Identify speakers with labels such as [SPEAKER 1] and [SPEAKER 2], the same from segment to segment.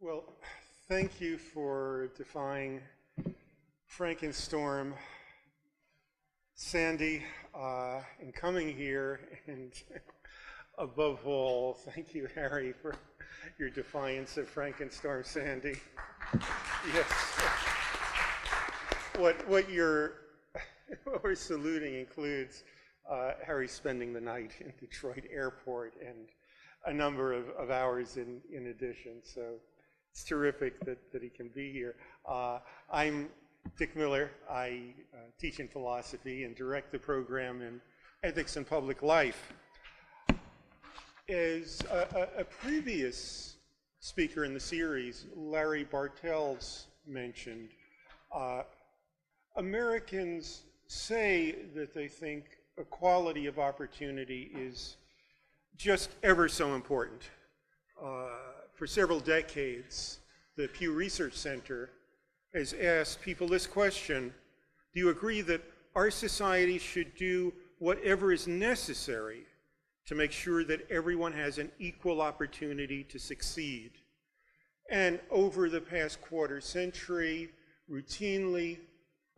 [SPEAKER 1] Well, thank you for defying Frankenstorm, Sandy, and coming here, and above all, thank you, Harry, for your defiance of Frankenstorm, Sandy. Yes. What we're saluting includes Harry spending the night in Detroit Airport and a number of hours in addition. So it's terrific that he can be here. I'm Dick Miller. I teach in philosophy and direct the program in ethics and public life. As a previous speaker in the series, Larry Bartels, mentioned, Americans say that they think equality of opportunity is just ever so important. For several decades, the Pew Research Center has asked people this question: do you agree that our society should do whatever is necessary to make sure that everyone has an equal opportunity to succeed? And over the past quarter century, routinely,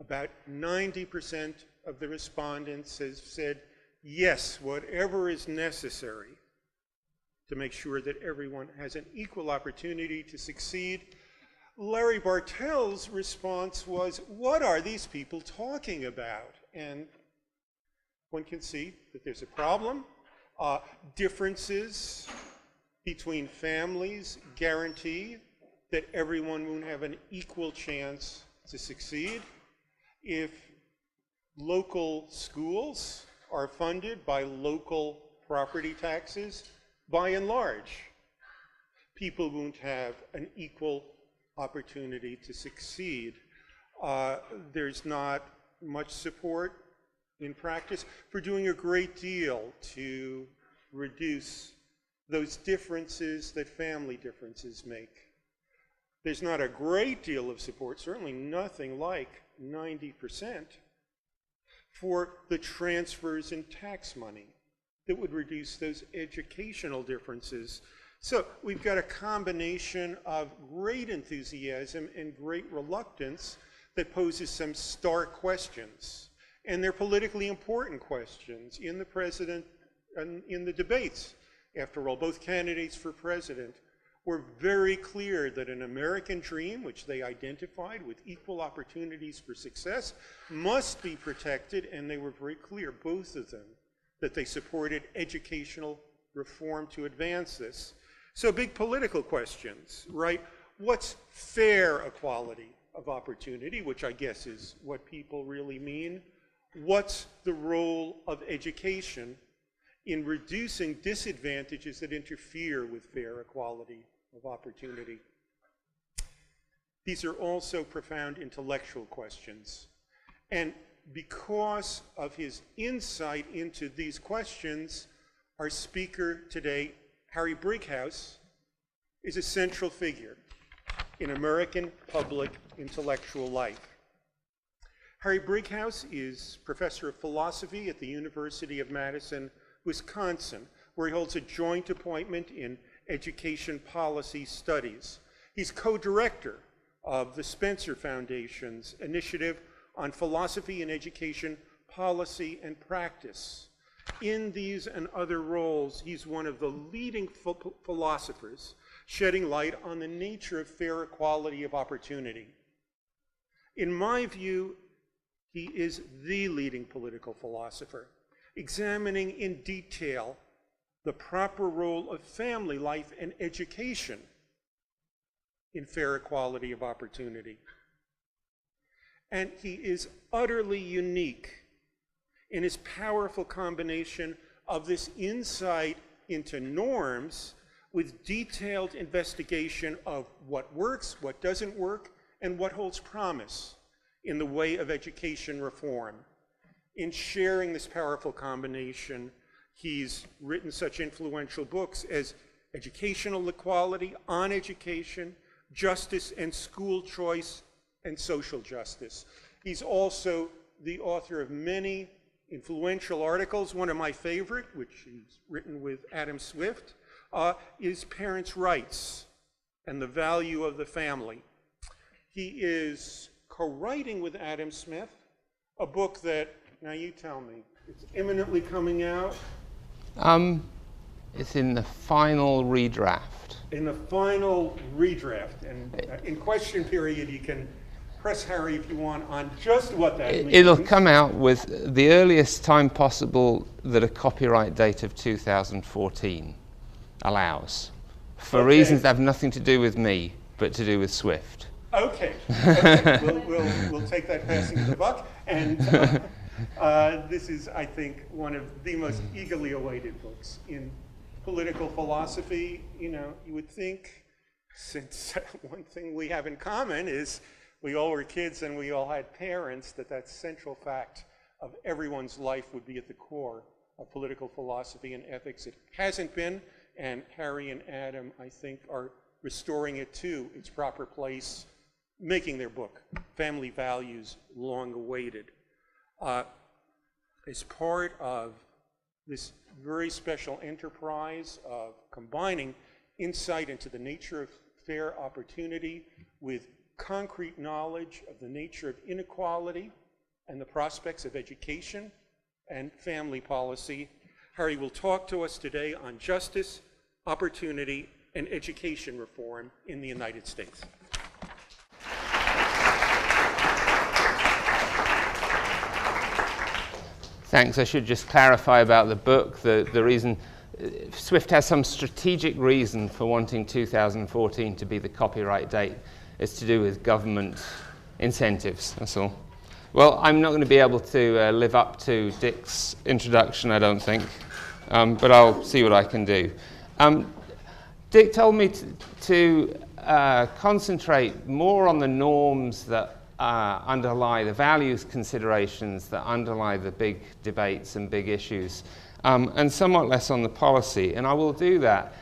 [SPEAKER 1] about 90% of the respondents have said, yes, whatever is necessary to make sure that everyone has an equal opportunity to succeed. Larry Bartels' response was, what are these people talking about? And one can see that there's a problem. Differences between families guarantee that everyone won't have an equal chance to succeed. If local schools are funded by local property taxes, by and large, people won't have an equal opportunity to succeed. There's not much support in practice for doing a great deal to reduce those differences that family differences make. There's not a great deal of support, certainly nothing like 90%, for the transfers in tax money that would reduce those educational differences. So we've got a combination of great enthusiasm and great reluctance that poses some stark questions. And they're politically important questions in the debates. After all, both candidates for president were very clear that an American dream, which they identified with equal opportunities for success, must be protected, and they were very clear, both of them, that they supported educational reform to advance this. So big political questions, right? What's fair equality of opportunity, which I guess is what people really mean? What's the role of education in reducing disadvantages that interfere with fair equality of opportunity? These are also profound intellectual questions. And because of his insight into these questions, our speaker today, Harry Brighouse, is a central figure in American public intellectual life. Harry Brighouse is professor of philosophy at the University of Madison, Wisconsin, where he holds a joint appointment in education policy studies. He's co-director of the Spencer Foundation's initiative on philosophy and education policy and practice. In these and other roles, he's one of the leading philosophers shedding light on the nature of fair equality of opportunity. In my view, he is the leading political philosopher, examining in detail the proper role of family life and education in fair equality of opportunity. And he is utterly unique in his powerful combination of this insight into norms with detailed investigation of what works, what doesn't work, and what holds promise in the way of education reform. In sharing this powerful combination, he's written such influential books as Educational Equality, On Education, Justice and School Choice, and Social Justice. He's also the author of many influential articles. One of my favorite, which he's written with Adam Swift, is Parents' Rights, and the Value of the Family. He is co-writing with Adam Smith a book that, now you tell me, it's imminently coming out?
[SPEAKER 2] It's in the final redraft.
[SPEAKER 1] In the final redraft. And in question period, you can press Harry if you want on just what that means.
[SPEAKER 2] It'll come out with the earliest time possible that a copyright date of 2014 allows, for reasons that have nothing to do with me, but to do with Swift.
[SPEAKER 1] Okay. We'll take that passing the buck. And this is, I think, one of the most eagerly awaited books in political philosophy. You know, you would think, since one thing we have in common is we all were kids and we all had parents, that central fact of everyone's life would be at the core of political philosophy and ethics. It hasn't been, and Harry and Adam, I think, are restoring it to its proper place, making their book, Family Values, long awaited. As part of this very special enterprise of combining insight into the nature of fair opportunity with concrete knowledge of the nature of inequality and the prospects of education and family policy, Harry will talk to us today on justice, opportunity, and education reform in the United States.
[SPEAKER 2] Thanks. I should just clarify about the book. The reason Swift has some strategic reason for wanting 2014 to be the copyright date. It's to do with government incentives, that's all. Well, I'm not going to be able to live up to Dick's introduction, I don't think, but I'll see what I can do. Dick told me to concentrate more on the norms that underlie the values considerations that underlie the big debates and big issues, and somewhat less on the policy, and I will do that.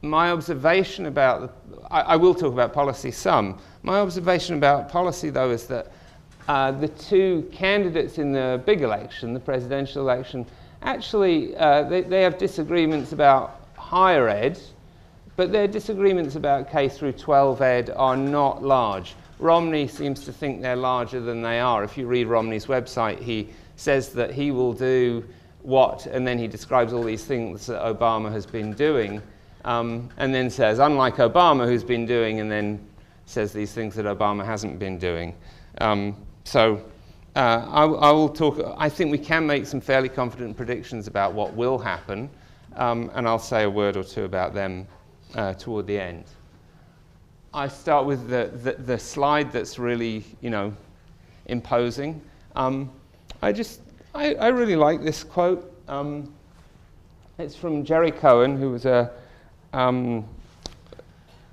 [SPEAKER 2] My observation about, I will talk about policy some. My observation about policy, though, is that the two candidates in the big election, the presidential election, actually they have disagreements about higher ed, but their disagreements about K through 12 ed are not large. Romney seems to think they're larger than they are. If you read Romney's website, he says that he will do what, and then he describes all these things that Obama has been doing, and then says, unlike Obama, who's been doing, and then says these things that Obama hasn't been doing. I will talk, I think we can make some fairly confident predictions about what will happen, and I'll say a word or two about them toward the end. I start with the slide that's really, imposing. I really like this quote. It's from Jerry Cohen, who was a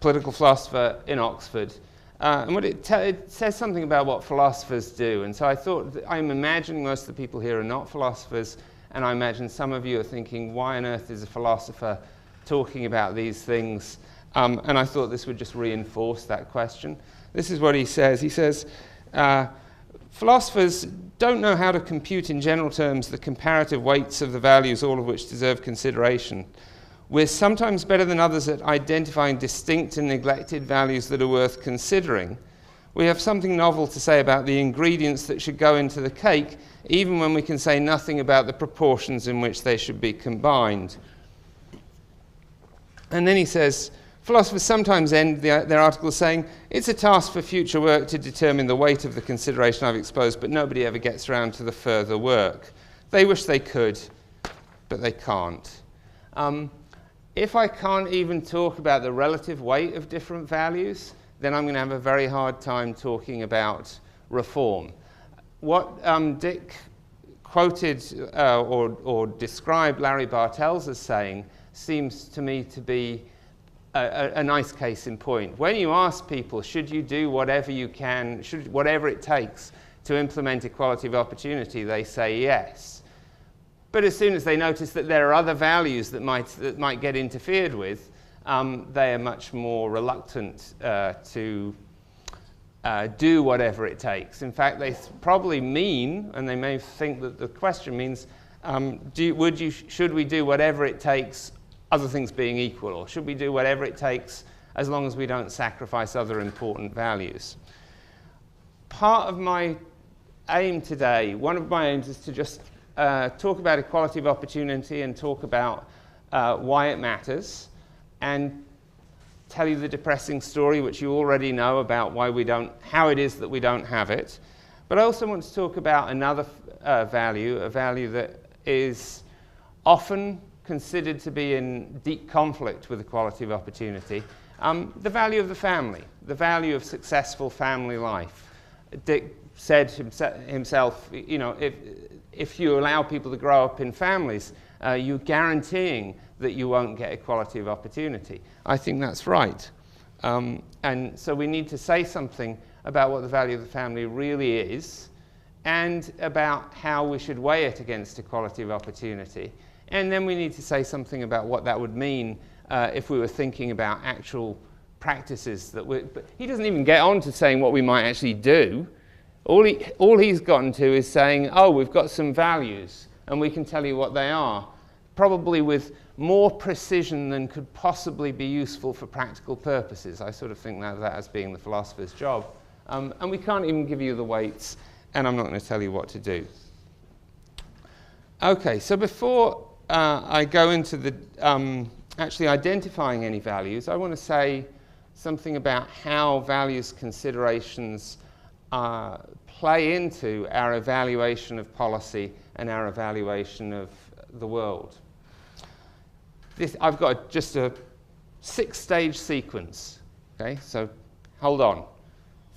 [SPEAKER 2] political philosopher in Oxford. And what it says something about what philosophers do. And so I thought, I'm imagining most of the people here are not philosophers, and I imagine some of you are thinking, why on earth is a philosopher talking about these things? And I thought this would just reinforce that question. This is what he says. He says, philosophers don't know how to compute in general terms the comparative weights of the values, all of which deserve consideration. We're sometimes better than others at identifying distinct and neglected values that are worth considering. We have something novel to say about the ingredients that should go into the cake, even when we can say nothing about the proportions in which they should be combined. And then he says, philosophers sometimes end their articles saying, it's a task for future work to determine the weight of the consideration I've exposed, but nobody ever gets around to the further work. They wish they could, but they can't. If I can't even talk about the relative weight of different values, then I'm going to have a very hard time talking about reform. What Dick quoted or described Larry Bartels as saying seems to me to be a nice case in point. When you ask people, should you do whatever you can, whatever it takes to implement equality of opportunity, they say yes. But as soon as they notice that there are other values that might get interfered with, they are much more reluctant to do whatever it takes. In fact, they probably mean, and they may think that the question means, should we do whatever it takes other things being equal? Or should we do whatever it takes as long as we don't sacrifice other important values? Part of my aim today, one of my aims is to just talk about equality of opportunity and talk about why it matters, and tell you the depressing story, which you already know about how it is that we don't have it. But I also want to talk about another value, a value that is often considered to be in deep conflict with equality of opportunity, the value of the family, the value of successful family life. Dick said himself, you know, if you allow people to grow up in families, you're guaranteeing that you won't get equality of opportunity. I think that's right. And so we need to say something about what the value of the family really is, and about how we should weigh it against equality of opportunity. And then we need to say something about what that would mean if we were thinking about actual practices that but he doesn't even get on to saying what we might actually do. All he's gotten to is saying, oh, we've got some values, and we can tell you what they are, probably with more precision than could possibly be useful for practical purposes. I sort of think that as being the philosopher's job. And we can't even give you the weights, and I'm not going to tell you what to do. Okay, so before I go into the actually identifying any values, I want to say something about how values considerations play into our evaluation of policy and our evaluation of the world. I've got just a 6-stage sequence, okay, so hold on.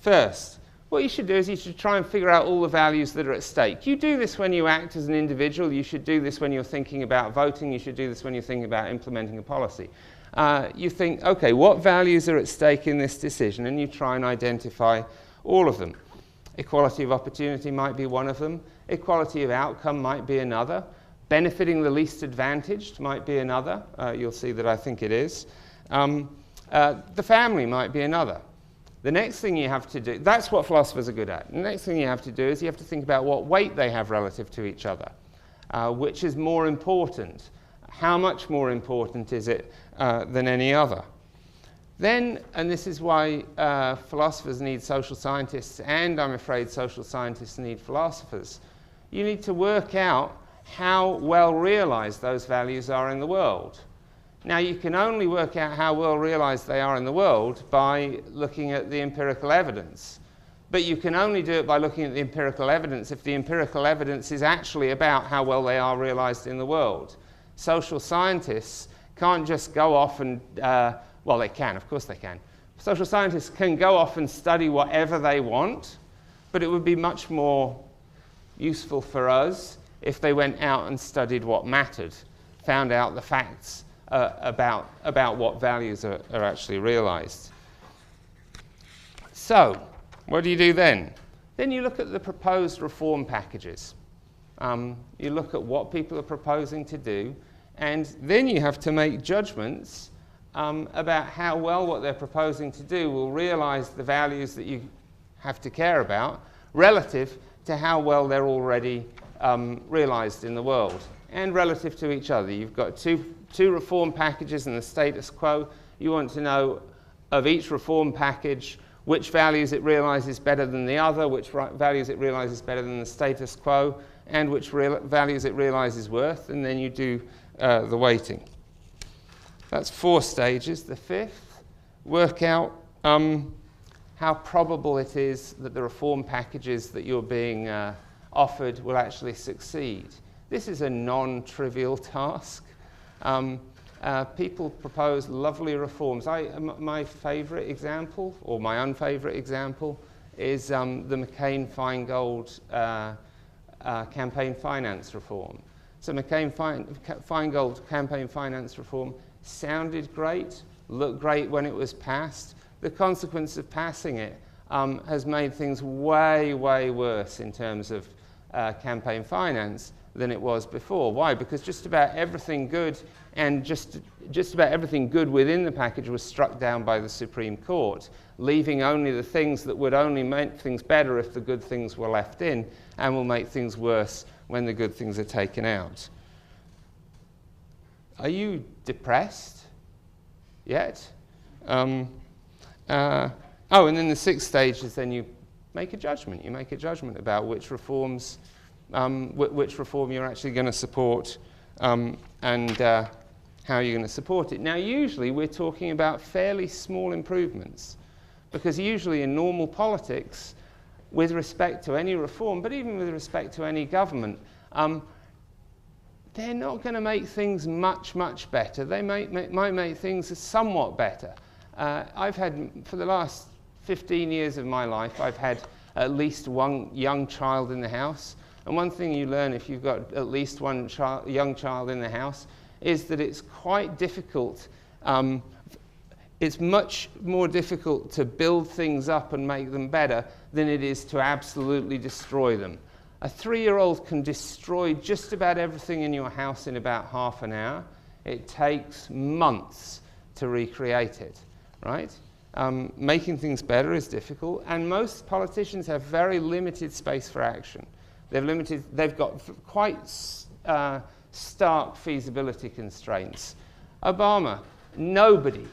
[SPEAKER 2] First, what you should do is you should try and figure out all the values that are at stake. You do this when you act as an individual, you should do this when you're thinking about voting, you should do this when you're thinking about implementing a policy. You think, okay, what values are at stake in this decision, and you try and identify all of them. Equality of opportunity might be one of them, equality of outcome might be another, benefiting the least advantaged might be another, you'll see that I think it is. The family might be another. The next thing you have to do, that's what philosophers are good at. The next thing you have to do is you have to think about what weight they have relative to each other. Which is more important? How much more important is it than any other? Then, and this is why philosophers need social scientists, and I'm afraid social scientists need philosophers, you need to work out how well realized those values are in the world. Now, you can only work out how well realized they are in the world by looking at the empirical evidence. But you can only do it by looking at the empirical evidence if the empirical evidence is actually about how well they are realized in the world. Social scientists can't just go off and, well, they can, of course they can. Social scientists can go off and study whatever they want, but it would be much more useful for us if they went out and studied what mattered, found out the facts about what values are actually realized. So, what do you do then? Then you look at the proposed reform packages. You look at what people are proposing to do, and then you have to make judgments about how well what they're proposing to do will realize the values that you have to care about relative to how well they're already realized in the world, and relative to each other. You've got two reform packages and the status quo. You want to know of each reform package which values it realizes better than the other, which values it realizes better than the status quo, and which values it realizes worse, and then you do the weighting. That's 4 stages. The 5th, work out how probable it is that the reform packages that you're being offered will actually succeed. This is a non-trivial task. People propose lovely reforms. My favourite example, or my unfavourite example, is the McCain-Feingold campaign finance reform. So McCain-Feingold campaign finance reform sounded great, looked great when it was passed. The consequence of passing it has made things way, way worse in terms of campaign finance than it was before. Why? Because just about everything good and just about everything good within the package was struck down by the Supreme Court, leaving only the things that would only make things better if the good things were left in, and will make things worse when the good things are taken out. Are you depressed yet. And then the sixth stage is then you make a judgment. You make a judgment about which reform you're actually going to support and how you're going to support it. Now, usually we're talking about fairly small improvements, because usually in normal politics, with respect to any reform, but even with respect to any government, they're not going to make things much, much better. They might make things somewhat better. I've had, for the last 15 years of my life, I've had at least one young child in the house. And one thing you learn if you've got at least one young child in the house is that it's quite difficult. It's much more difficult to build things up and make them better than it is to absolutely destroy them. A 3-year-old can destroy just about everything in your house in about half an hour. It takes months to recreate it, right? Making things better is difficult, and most politicians have very limited space for action. They've got quite stark feasibility constraints. Obama, nobody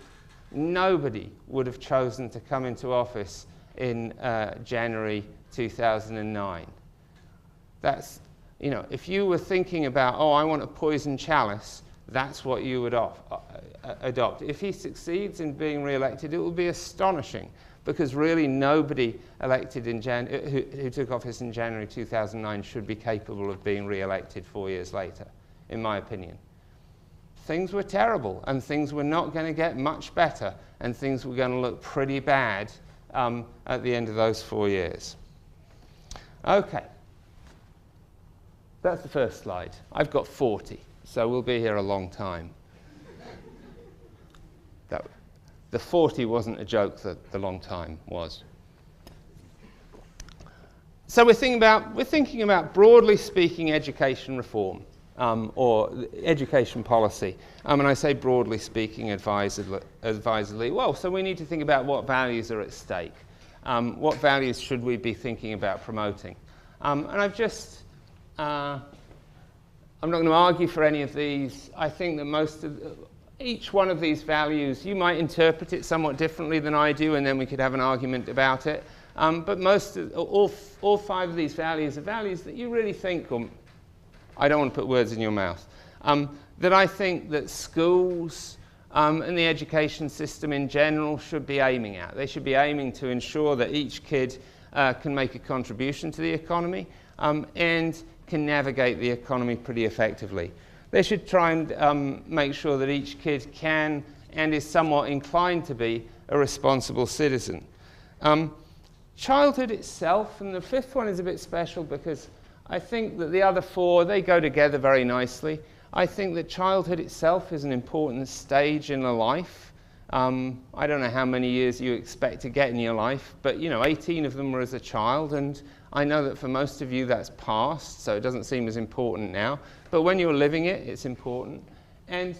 [SPEAKER 2] would have chosen to come into office in January 2009. That's, if you were thinking about, I want a poison chalice, that's what you would adopt. If he succeeds in being re-elected, it will be astonishing, because really nobody elected in who took office in January 2009 should be capable of being re-elected 4 years later, in my opinion. Things were terrible, and things were not going to get much better, and things were going to look pretty bad at the end of those 4 years. Okay. That's the first slide. I've got 40, so we'll be here a long time. The 40 wasn't a joke, that the long time was. So we're thinking about broadly speaking education reform or education policy. And I say broadly speaking advisedly. Well, so we need to think about what values are at stake. What values should we be thinking about promoting? And I'm not going to argue for any of these. I think that each one of these values, you might interpret it somewhat differently than I do, and then we could have an argument about it. But all 5 of these values are values that you really think, I don't want to put words in your mouth, that I think that schools and the education system in general should be aiming at. They should be aiming to ensure that each kid can make a contribution to the economy and can navigate the economy pretty effectively. They should try and make sure that each kid can and is somewhat inclined to be a responsible citizen. Childhood itself, and the 5th one is a bit special because I think that the other 4, they go together very nicely. I think that childhood itself is an important stage in a life. I don't know how many years you expect to get in your life, but 18 of them were as a child, and I know that for most of you that's past, so it doesn't seem as important now. But when you're living it, it's important. And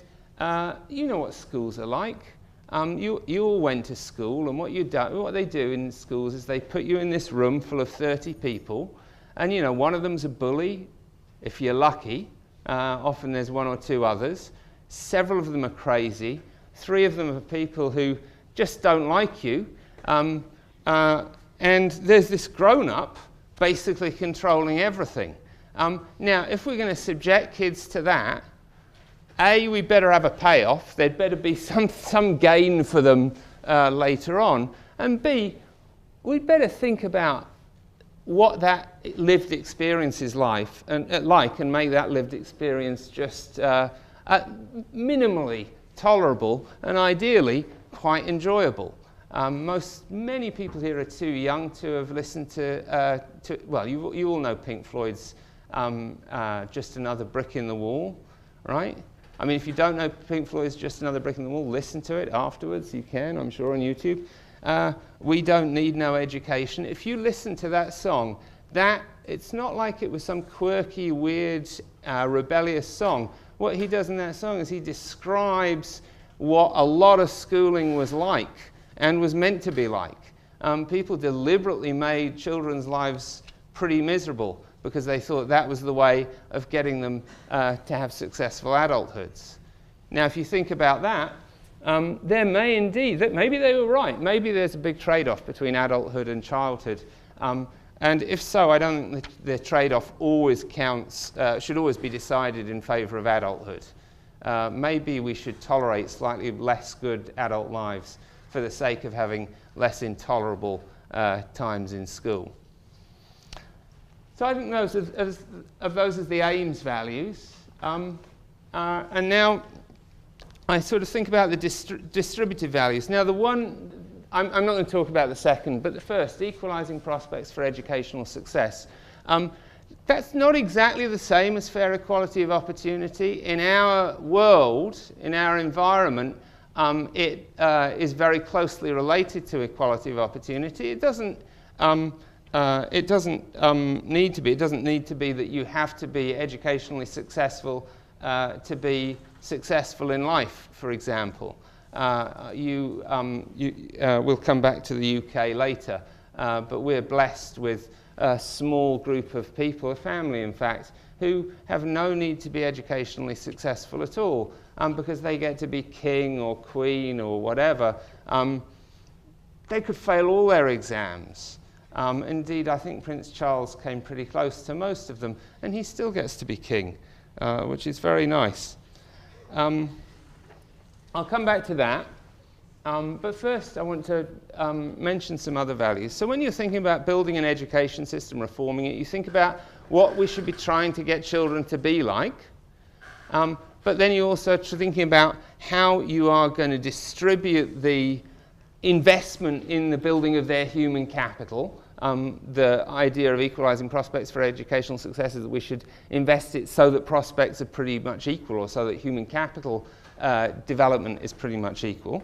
[SPEAKER 2] you know what schools are like. You all went to school, and what they do in schools is they put you in this room full of 30 people, and one of them's a bully, if you're lucky. Often there's 1 or 2 others. Several of them are crazy. 3 of them are people who just don't like you. And there's this grown-up basically controlling everything. Now, if we're going to subject kids to that, A, we better have a payoff. There'd better be some gain for them later on. And B, we'd better think about what that lived experience is like and make that lived experience just minimally tolerable and ideally quite enjoyable. Many people here are too young to have listened to well, you all know Pink Floyd's Just Another Brick in the Wall, right? I mean, if you don't know Pink Floyd's Just Another Brick in the Wall, listen to it afterwards. You can, I'm sure, on YouTube. We Don't Need No Education. If you listen to that song, it's not like it was some quirky, weird, rebellious song. What he does in that song is he describes what a lot of schooling was like and was meant to be like. People deliberately made children's lives pretty miserable because they thought that was the way of getting them to have successful adulthoods. Now, if you think about that, there may indeed, maybe they were right. Maybe there's a big trade-off between adulthood and childhood. And if so, I don't think the trade-off always counts, should always be decided in favor of adulthood. Maybe we should tolerate slightly less good adult lives for the sake of having less intolerable times in school. So I think those of those as the aims values. And now I sort of think about the distributive values. Now the one, I'm not going to talk about the second, but the first, equalising prospects for educational success. That's not exactly the same as fair equality of opportunity. In our world, in our environment, it is very closely related to equality of opportunity. It doesn't need to be. It doesn't need to be that you have to be educationally successful to be successful in life, for example. We'll come back to the UK later, but we're blessed with a small group of people, a family in fact, who have no need to be educationally successful at all, because they get to be king or queen or whatever. They could fail all their exams. Indeed, I think Prince Charles came pretty close to most of them, and he still gets to be king, which is very nice. I'll come back to that, but first I want to mention some other values. So when you're thinking about building an education system, reforming it, you think about what we should be trying to get children to be like, but then you're also thinking about how you are going to distribute the investment in the building of their human capital. The idea of equalising prospects for educational success is that we should invest it so that prospects are pretty much equal, or so that human capital development is pretty much equal.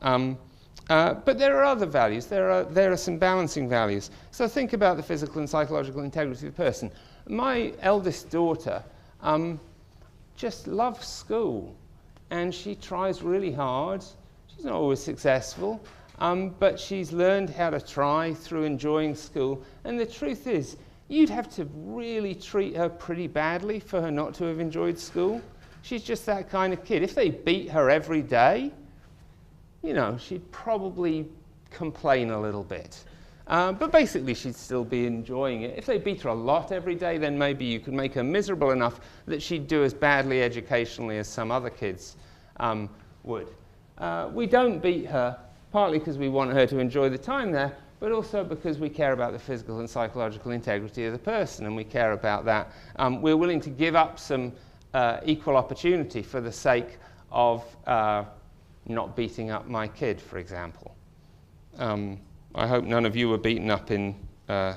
[SPEAKER 2] But there are other values. There are some balancing values. So think about the physical and psychological integrity of the person. My eldest daughter just loves school, and she tries really hard. She's not always successful, but she's learned how to try through enjoying school. And the truth is, you'd have to really treat her pretty badly for her not to have enjoyed school. She's just that kind of kid. If they beat her every day, you know, she'd probably complain a little bit. But basically, she'd still be enjoying it. If they beat her a lot every day, then maybe you could make her miserable enough that she'd do as badly educationally as some other kids would. We don't beat her, partly because we want her to enjoy the time there, but also because we care about the physical and psychological integrity of the person, and we care about that. We're willing to give up some equal opportunity for the sake of not beating up my kid, for example. I hope none of you were beaten up in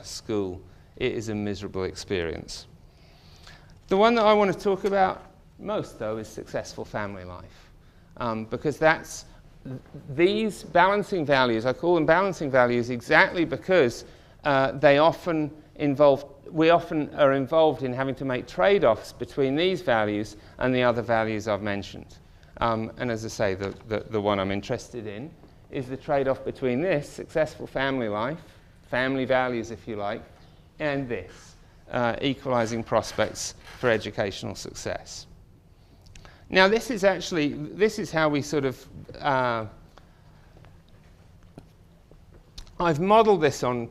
[SPEAKER 2] school. It is a miserable experience. The one that I want to talk about most, though, is successful family life, because that's these balancing values. I call them balancing values exactly because we often are involved in having to make trade-offs between these values and the other values I've mentioned. And as I say, the one I'm interested in is the trade-off between this, successful family life, family values if you like, and this, equalising prospects for educational success. Now this is how we sort of, I've modelled this on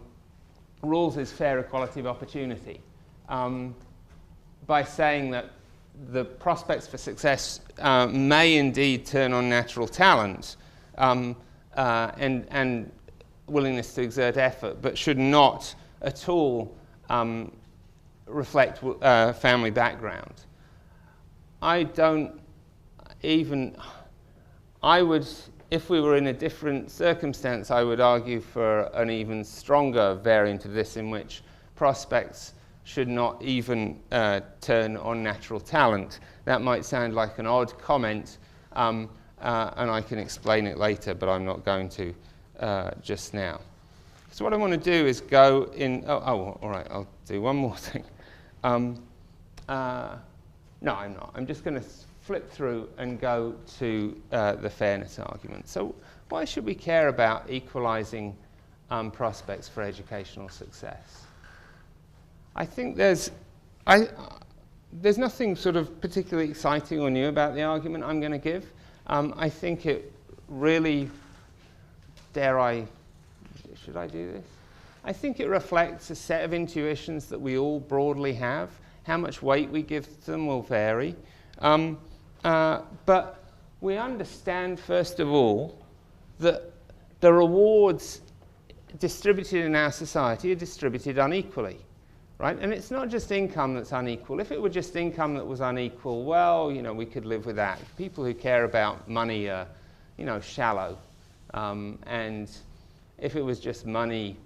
[SPEAKER 2] Rawls's fair equality of opportunity by saying that the prospects for success may indeed turn on natural talent and willingness to exert effort, but should not at all reflect family background. If we were in a different circumstance, I would argue for an even stronger variant of this, in which prospects should not even turn on natural talent. That might sound like an odd comment, and I can explain it later, but I'm not going to just now. So what I want to do is go in... all right, I'll do one more thing. No, I'm not. I'm just going to flip through and go to the fairness argument. So why should we care about equalising prospects for educational success? I think there's nothing sort of particularly exciting or new about the argument I'm going to give. I think it really, should I do this? I think it reflects a set of intuitions that we all broadly have. How much weight we give to them will vary. But we understand, first of all, that the rewards distributed in our society are distributed unequally, right? And it's not just income that's unequal. If it were just income that was unequal, well, you know, we could live with that. People who care about money are, you know, shallow. And if it was just money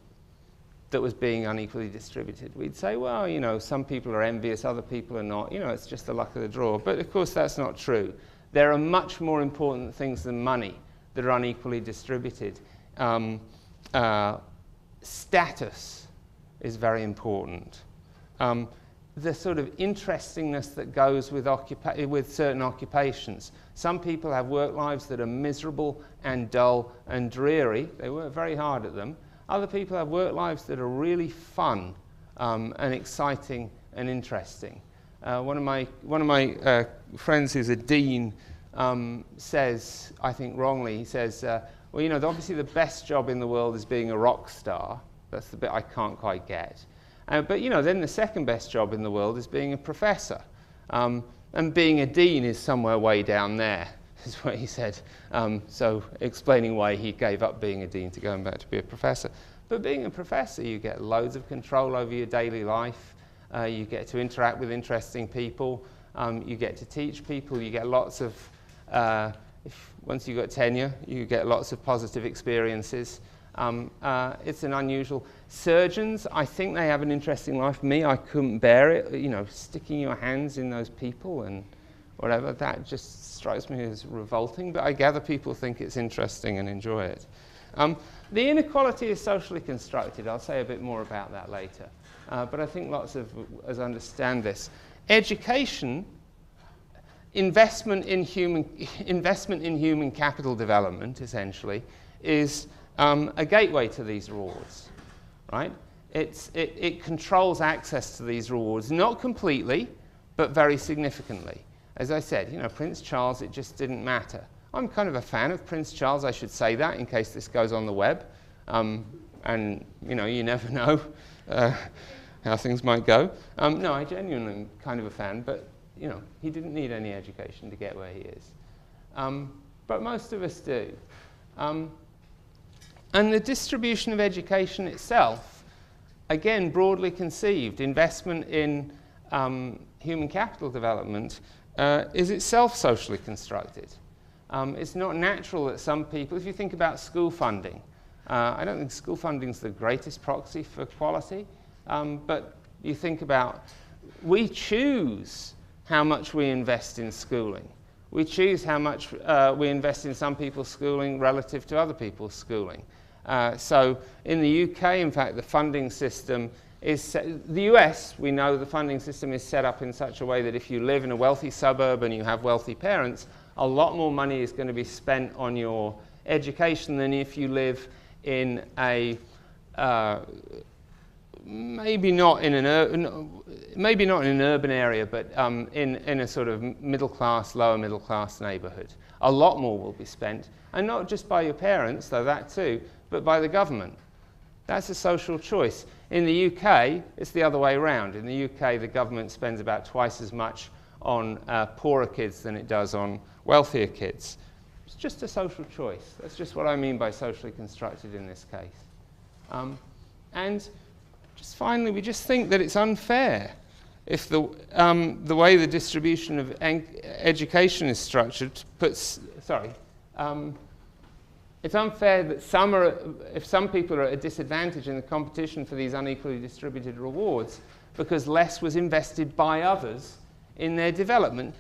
[SPEAKER 2] that was being unequally distributed, we'd say, well, you know, some people are envious, other people are not. You know, it's just the luck of the draw. But of course, that's not true. There are much more important things than money that are unequally distributed. Status is very important. The sort of interestingness that goes with certain occupations. Some people have work lives that are miserable and dull and dreary. They work very hard at them. Other people have work lives that are really fun and exciting and interesting. One of my friends who's a dean says, I think wrongly, he says, well, you know, obviously the best job in the world is being a rock star. That's the bit I can't quite get. But, you know, then the second best job in the world is being a professor. And being a dean is somewhere way down there, is what he said. So explaining why he gave up being a dean to going back to be a professor. But being a professor, you get loads of control over your daily life. You get to interact with interesting people. You get to teach people. You get lots of, once you've got tenure, you get lots of positive experiences. It's an unusual. Surgeons, I think they have an interesting life. Me, I couldn't bear it. You know, sticking your hands in those people and whatever, that just strikes me as revolting. But I gather people think it's interesting and enjoy it. The inequality is socially constructed. I'll say a bit more about that later. But I think lots of us understand this. Education, investment in human capital development, essentially, is a gateway to these rewards, right? It controls access to these rewards, not completely, but very significantly. As I said, you know, Prince Charles, it just didn't matter. I'm kind of a fan of Prince Charles, I should say that, in case this goes on the web. And, you know, you never know how things might go. No, I genuinely am kind of a fan, but, you know, he didn't need any education to get where he is. But most of us do. And the distribution of education itself, again, broadly conceived, investment in human capital development is itself socially constructed. It's not natural that some people, if you think about school funding, I don't think school funding is the greatest proxy for quality, but you think about, we choose how much we invest in schooling. We choose how much we invest in some people's schooling relative to other people's schooling. So in the UK, in fact, the funding system is the US, we know the funding system is set up in such a way that if you live in a wealthy suburb and you have wealthy parents, a lot more money is going to be spent on your education than if you live in a maybe not in an urban area, but in a sort of middle class, lower middle class neighbourhood. A lot more will be spent, and not just by your parents, though that too, but by the government. That's a social choice. In the UK, it's the other way around. In the UK, the government spends about twice as much on poorer kids than it does on wealthier kids. It's just a social choice. That's just what I mean by socially constructed in this case. And just finally, we just think that it's unfair if the way the distribution of education is structured puts, it's unfair that if some people are at a disadvantage in the competition for these unequally distributed rewards because less was invested by others in their development.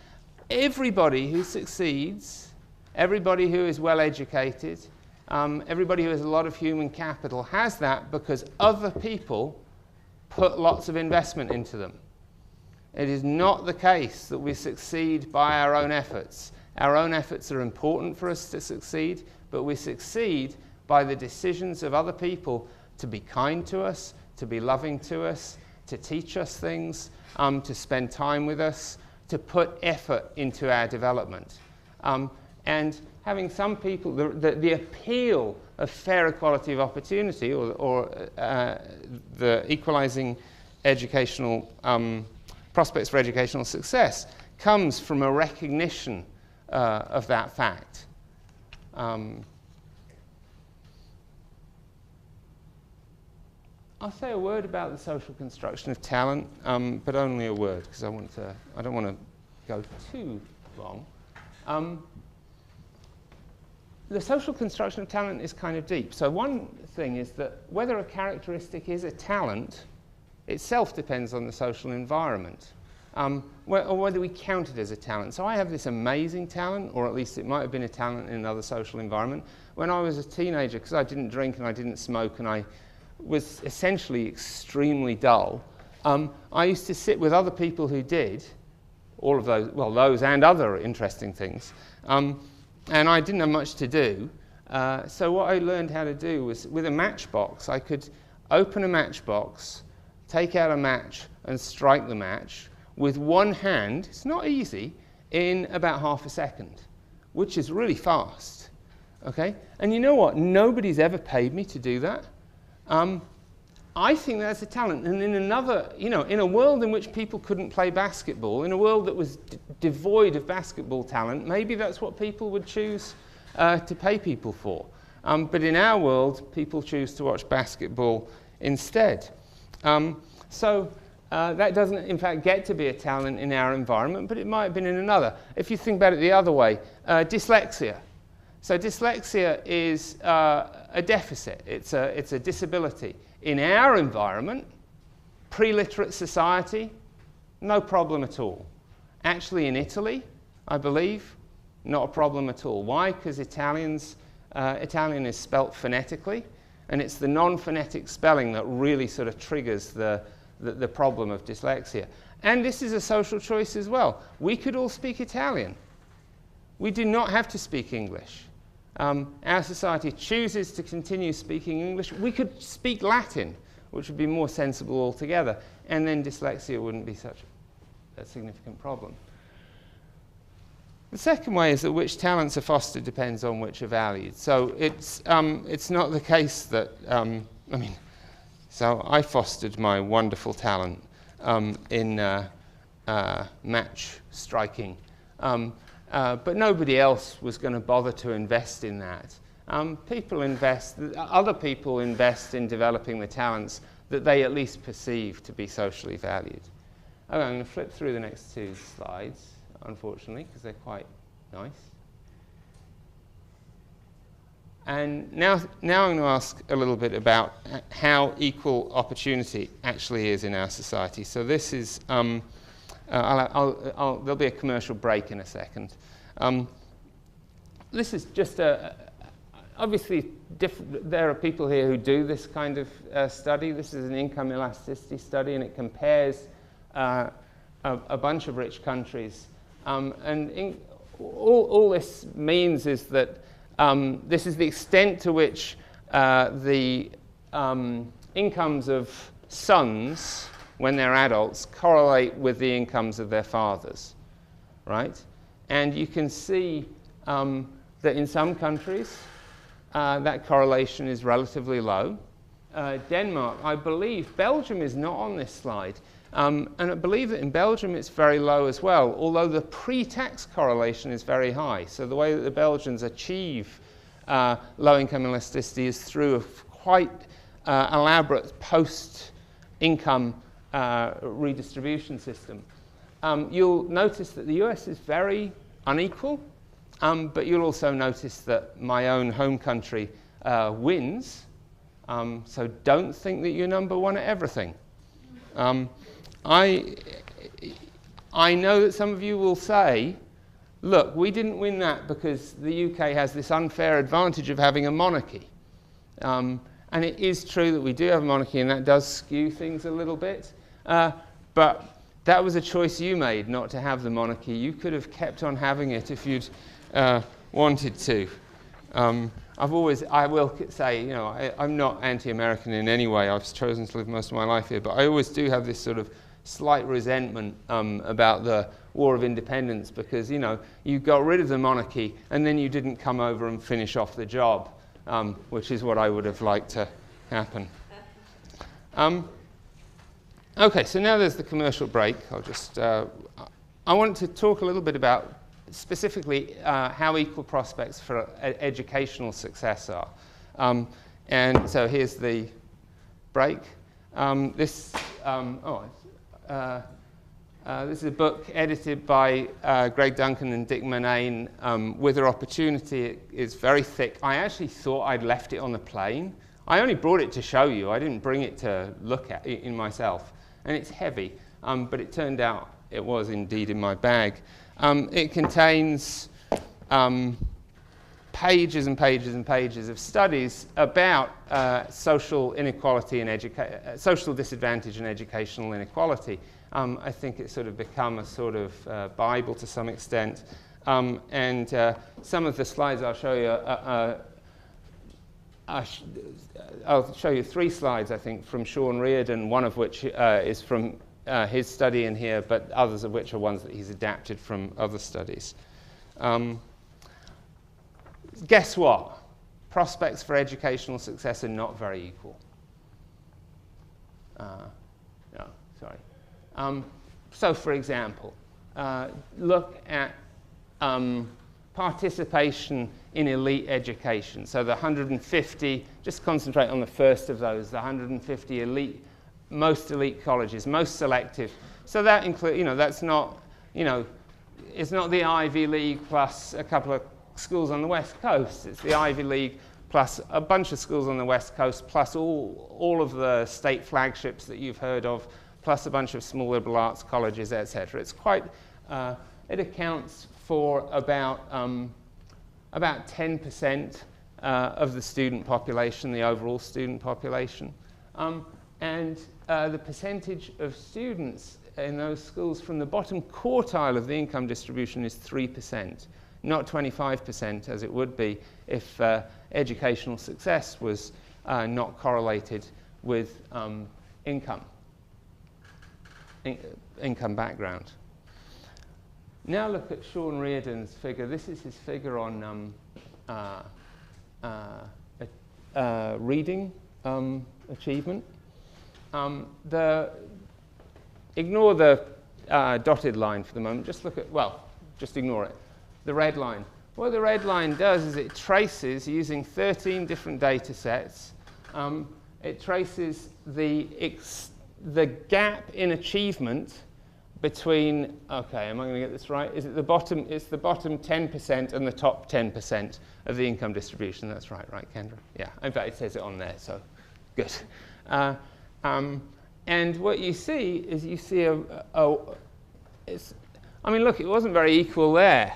[SPEAKER 2] Everybody who succeeds, everybody who is well educated, everybody who has a lot of human capital has that because other people put lots of investment into them. It is not the case that we succeed by our own efforts. Our own efforts are important for us to succeed, but we succeed by the decisions of other people to be kind to us, to be loving to us, to teach us things, to spend time with us, to put effort into our development. And having some people, the appeal of fair equality of opportunity or the equalizing educational prospects for educational success comes from a recognition of that fact. I'll say a word about the social construction of talent, but only a word, because I don't want to go too long. The social construction of talent is kind of deep. So one thing is that whether a characteristic is a talent itself depends on the social environment, or whether we count it as a talent. So I have this amazing talent, or at least it might have been a talent in another social environment. When I was a teenager, because I didn't drink and I didn't smoke and I was essentially extremely dull, I used to sit with other people who did all of those, well, those and other interesting things. And I didn't have much to do. So what I learned how to do was, with a matchbox, I could open a matchbox, take out a match and strike the match with one hand. It's not easy, in about half a second, which is really fast. Okay? And you know what? Nobody's ever paid me to do that. I think that's a talent. And in another, in a world in which people couldn't play basketball, in a world that was devoid of basketball talent, maybe that's what people would choose to pay people for. But in our world, people choose to watch basketball instead. So that doesn't, in fact, get to be a talent in our environment, but it might have been in another. If you think about it the other way, dyslexia. So dyslexia is a deficit. It's a disability. In our environment, pre-literate society, no problem at all. Actually, in Italy, I believe, not a problem at all. Why? Because Italian is spelt phonetically, and it's the non-phonetic spelling that really sort of triggers the problem of dyslexia. And this is a social choice as well. We could all speak Italian. We do not have to speak English. Our society chooses to continue speaking English. We could speak Latin, which would be more sensible altogether, and then dyslexia wouldn't be such a significant problem. The second way is that which talents are fostered depends on which are valued. So it's not the case that, so I fostered my wonderful talent in match striking. But nobody else was going to bother to invest in that. Other people invest in developing the talents that they at least perceive to be socially valued. Okay, I'm going to flip through the next two slides, unfortunately, because they're quite nice. And now I'm going to ask a little bit about how equal opportunity actually is in our society. So this is, there'll be a commercial break in a second. This is just obviously there are people here who do this kind of study. This is an income elasticity study, and it compares a bunch of rich countries. All this means is that this is the extent to which the incomes of sons, when they're adults, correlate with the incomes of their fathers, right? And you can see that in some countries, that correlation is relatively low. Denmark, I believe, Belgium is not on this slide, and I believe that in Belgium it's very low as well, although the pre-tax correlation is very high. So the way that the Belgians achieve low-income elasticity is through a quite elaborate post-income redistribution system. You'll notice that the US is very unequal, but you'll also notice that my own home country wins. So don't think that you're number one at everything. I know that some of you will say, look, we didn't win that because the UK has this unfair advantage of having a monarchy. And it is true that we do have a monarchy, and that does skew things a little bit. But that was a choice you made, not to have the monarchy. You could have kept on having it if you'd wanted to. I will say, I'm not anti-American in any way. I've chosen to live most of my life here, but I always do have this sort of slight resentment about the War of Independence because, you got rid of the monarchy and then you didn't come over and finish off the job, which is what I would have liked to happen. Okay, so now there's the commercial break. I want to talk a little bit about specifically how equal prospects for educational success are. And so here's the break. This is a book edited by Greg Duncan and Dick Murnane, Wither Opportunity. It is very thick. I actually thought I'd left it on the plane. I only brought it to show you. I didn't bring it to look at it in myself. And it's heavy, but it turned out it was indeed in my bag. It contains pages and pages and pages of studies about social inequality and social disadvantage and educational inequality. I think it's sort of become a sort of Bible to some extent. And some of the slides I'll show you, I'll show you 3 slides, I think, from Sean Reardon, one of which is from his study in here, but others of which are ones that he's adapted from other studies. Guess what? Prospects for educational success are not very equal. No, sorry. So, for example, look at participation in elite education. So the 150, just concentrate on the first of those, the 150 elite, most elite colleges, most selective. So that includes, that's not, it's not the Ivy League plus a couple of schools on the West Coast. It's the Ivy League plus a bunch of schools on the West Coast, plus all of the state flagships that you've heard of, plus a bunch of small liberal arts colleges, etc. It's quite, it accounts for about 10% of the student population, the overall student population. And the percentage of students in those schools from the bottom quartile of the income distribution is 3%, not 25% as it would be if educational success was not correlated with income background. Now look at Sean Reardon's figure. This is his figure on reading achievement. Ignore the dotted line for the moment. Just look at, just ignore it. The red line. What the red line does is it traces, using 13 different data sets, it traces the gap in achievement between, okay, am I going to get this right? Is it the bottom? It's the bottom 10% and the top 10% of the income distribution. That's right, Kendra? Yeah, in fact, it says it on there, so good. And what you see is you see look, it wasn't very equal there.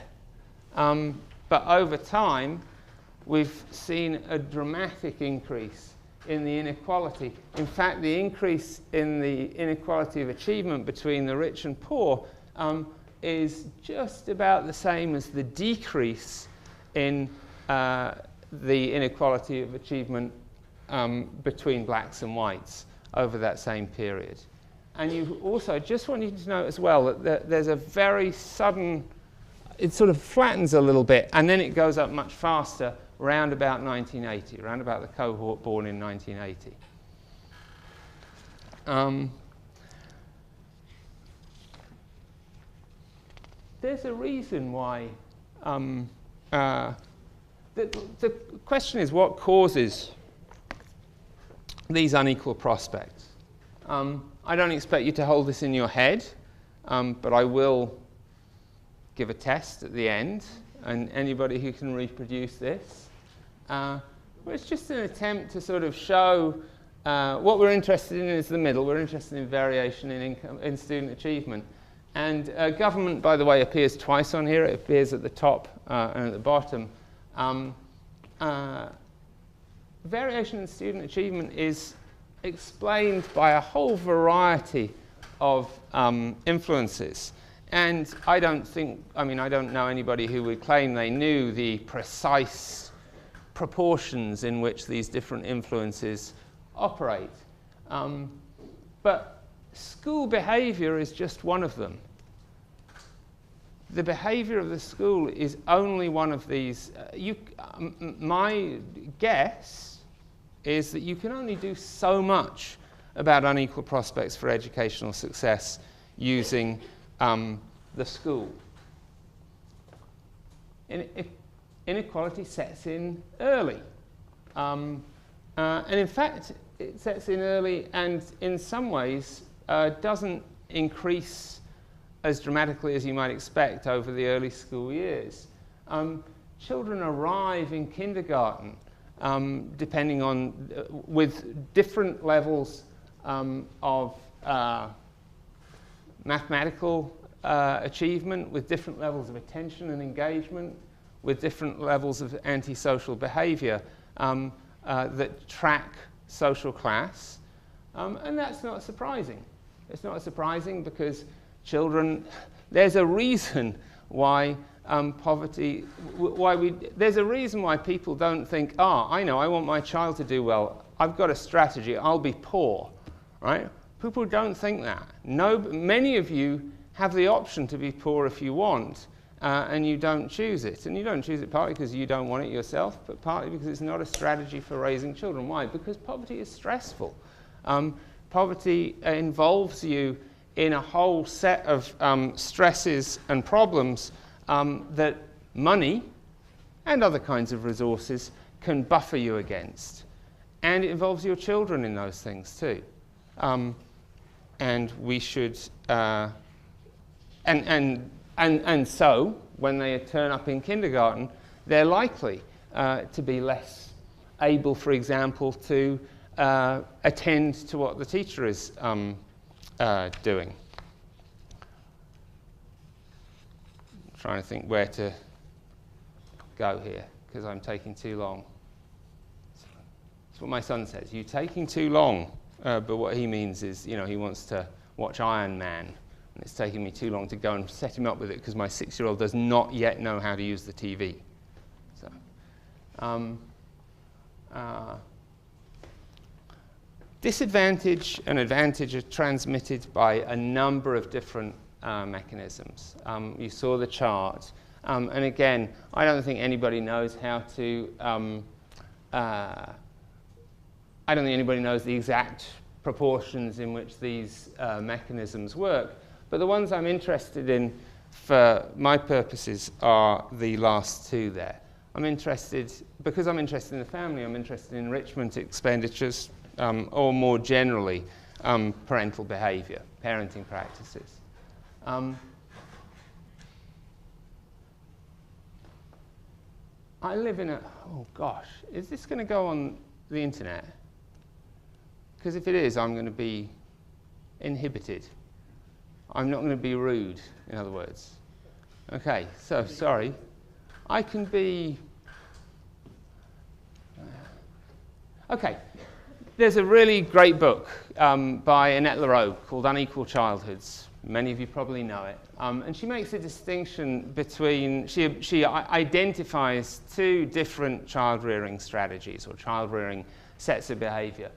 [SPEAKER 2] But over time, we've seen a dramatic increase in the inequality. In fact, the increase in the inequality of achievement between the rich and poor is just about the same as the decrease in the inequality of achievement between blacks and whites over that same period. And you also, just want you to know as well that there's a very sudden, it sort of flattens a little bit, and then it goes up much faster around about 1980, around about the cohort born in 1980. There's a reason why, the question is what causes these unequal prospects. I don't expect you to hold this in your head, but I will give a test at the end, and anybody who can reproduce this. It's just an attempt to sort of show what we're interested in is the middle. We're interested in variation in income, in student achievement. And government, by the way, appears twice on here. It appears at the top and at the bottom. Variation in student achievement is explained by a whole variety of influences. And I don't know anybody who would claim they knew the precise proportions in which these different influences operate. But school behavior is just one of them. The behavior of the school is only one of these. My guess is that you can only do so much about unequal prospects for educational success using the school. Inequality sets in early. And in fact, it sets in early and in some ways doesn't increase as dramatically as you might expect over the early school years. Children arrive in kindergarten depending on, with different levels of mathematical achievement, with different levels of attention and engagement, with different levels of antisocial behavior that track social class. And that's not surprising. It's not surprising because children, there's a reason why there's a reason why people don't think, I know, I want my child to do well. I've got a strategy, I'll be poor, right? People don't think that. Many of you have the option to be poor if you want, and you don't choose it. And you don't choose it partly because you don't want it yourself, but partly because it's not a strategy for raising children. Why? Because poverty is stressful. Poverty involves you in a whole set of stresses and problems that money and other kinds of resources can buffer you against. And it involves your children in those things too. And we should, and so when they turn up in kindergarten, they're likely to be less able, for example, to attend to what the teacher is doing. I'm trying to think where to go here because I'm taking too long. That's what my son says. You're taking too long. But what he means is, he wants to watch Iron Man, and it's taking me too long to go and set him up with it because my 6-year-old does not yet know how to use the TV. So, disadvantage and advantage are transmitted by a number of different mechanisms. You saw the chart, and again, I don't think anybody knows how to. I don't think anybody knows the exact proportions in which these mechanisms work, but the ones I'm interested in for my purposes are the last two there. Because I'm interested in the family, I'm interested in enrichment expenditures, or more generally, parental behavior, parenting practices. I live in is this going to go on the internet? Because if it is, I'm going to be inhibited. I'm not going to be rude, in other words. Okay, so sorry. I can be... Okay, there's a really great book by Annette Lareau called Unequal Childhoods. Many of you probably know it. And she makes a distinction between... She identifies two different child-rearing strategies or child-rearing sets of behavior.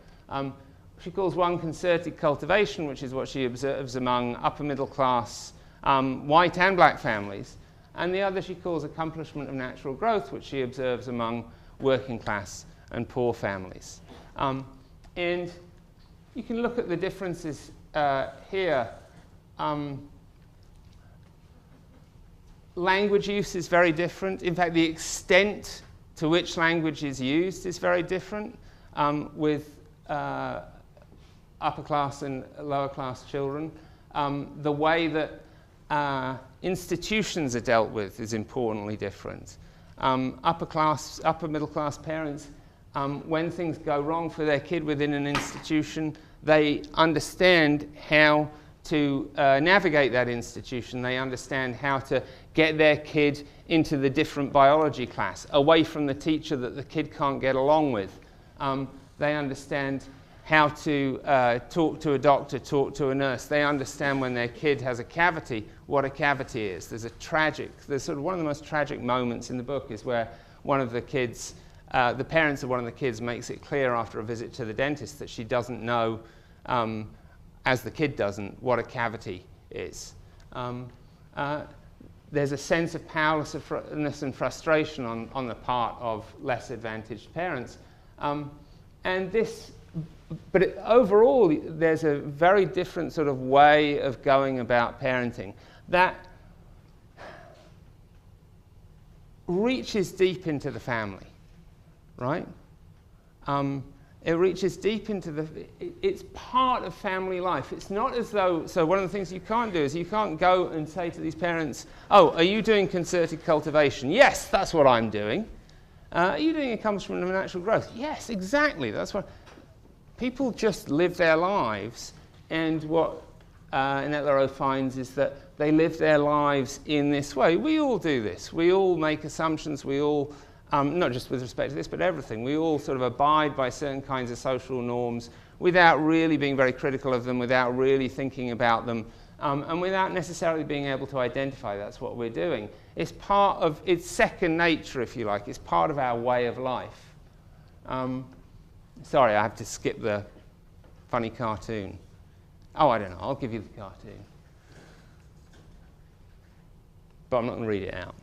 [SPEAKER 2] She calls one concerted cultivation, which is what she observes among upper middle class white and black families, and the other she calls accomplishment of natural growth, which she observes among working class and poor families. And you can look at the differences here. Language use is very different. In fact, the extent to which language is used is very different with upper class and lower class children. The way that institutions are dealt with is importantly different. Upper middle class parents, when things go wrong for their kid within an institution, they understand how to navigate that institution. They understand how to get their kid into the different biology class, away from the teacher that the kid can't get along with. They understand how to talk to a doctor, talk to a nurse. They understand when their kid has a cavity, what a cavity is. There's sort of one of the most tragic moments in the book is where one of the kids the parents of one of the kids makes it clear after a visit to the dentist that she doesn't know, as the kid doesn't, what a cavity is. There's a sense of powerlessness and frustration on the part of less advantaged parents. But overall, there's a very different sort of way of going about parenting that reaches deep into the family, right? It reaches deep into it's part of family life. It's not as though, so one of the things you can't do is you can't go and say to these parents, oh, are you doing concerted cultivation? Yes, that's what I'm doing. Are you doing accomplishment of natural growth? Yes, exactly, that's what. People just live their lives, and what Annette Lareau finds is that they live their lives in this way. We all do this. We all make assumptions. We all, not just with respect to this, but everything. We all sort of abide by certain kinds of social norms without really being very critical of them, without really thinking about them, and without necessarily being able to identify that's what we're doing. It's part of, it's second nature, if you like. It's part of our way of life. Sorry, I have to skip the funny cartoon. Oh, I don't know. I'll give you the cartoon. But I'm not going to read it out.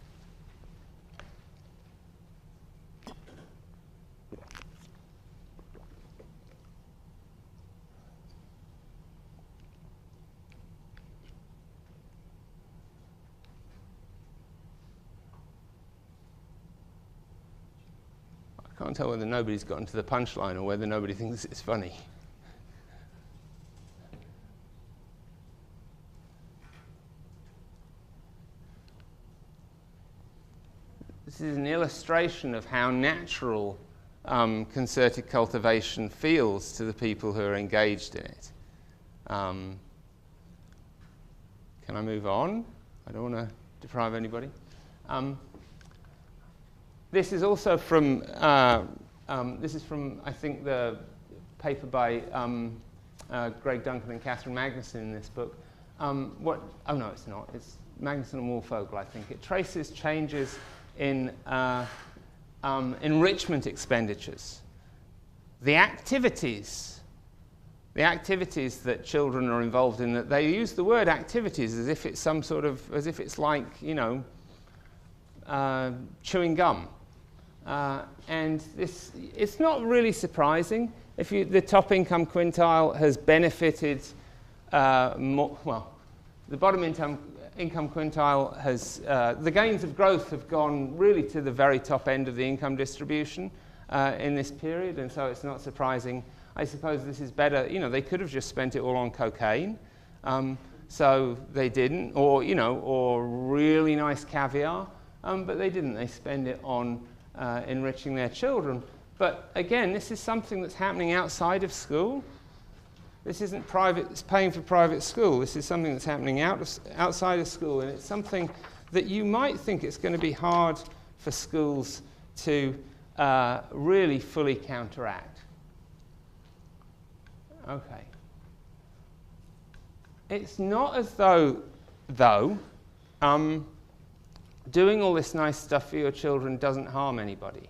[SPEAKER 2] I can't tell whether nobody's gotten to the punchline or whether nobody thinks it's funny. This is an illustration of how natural concerted cultivation feels to the people who are engaged in it. Can I move on? I don't want to deprive anybody. This is also from, I think, the paper by Greg Duncan and Catherine Magnuson in this book. Oh no, it's not. It's Magnuson and Wolfogel, I think. It traces changes in enrichment expenditures. The activities that children are involved in, that they use the word activities as if it's some sort of, as if it's like, you know, chewing gum. And this, it's not really surprising. If the top income quintile has benefited more, well, the bottom income quintile has, the gains of growth have gone really to the very top end of the income distribution in this period, and so it's not surprising. I suppose this is better, you know, they could have just spent it all on cocaine, so they didn't, or, you know, or really nice caviar, but they didn't. They spend it on enriching their children. But again, this is something that's happening outside of school. This isn't private, it's paying for private school. This is something that's happening outside of school, and it's something that you might think it's going to be hard for schools to really fully counteract. Okay. It's not as though, doing all this nice stuff for your children doesn't harm anybody,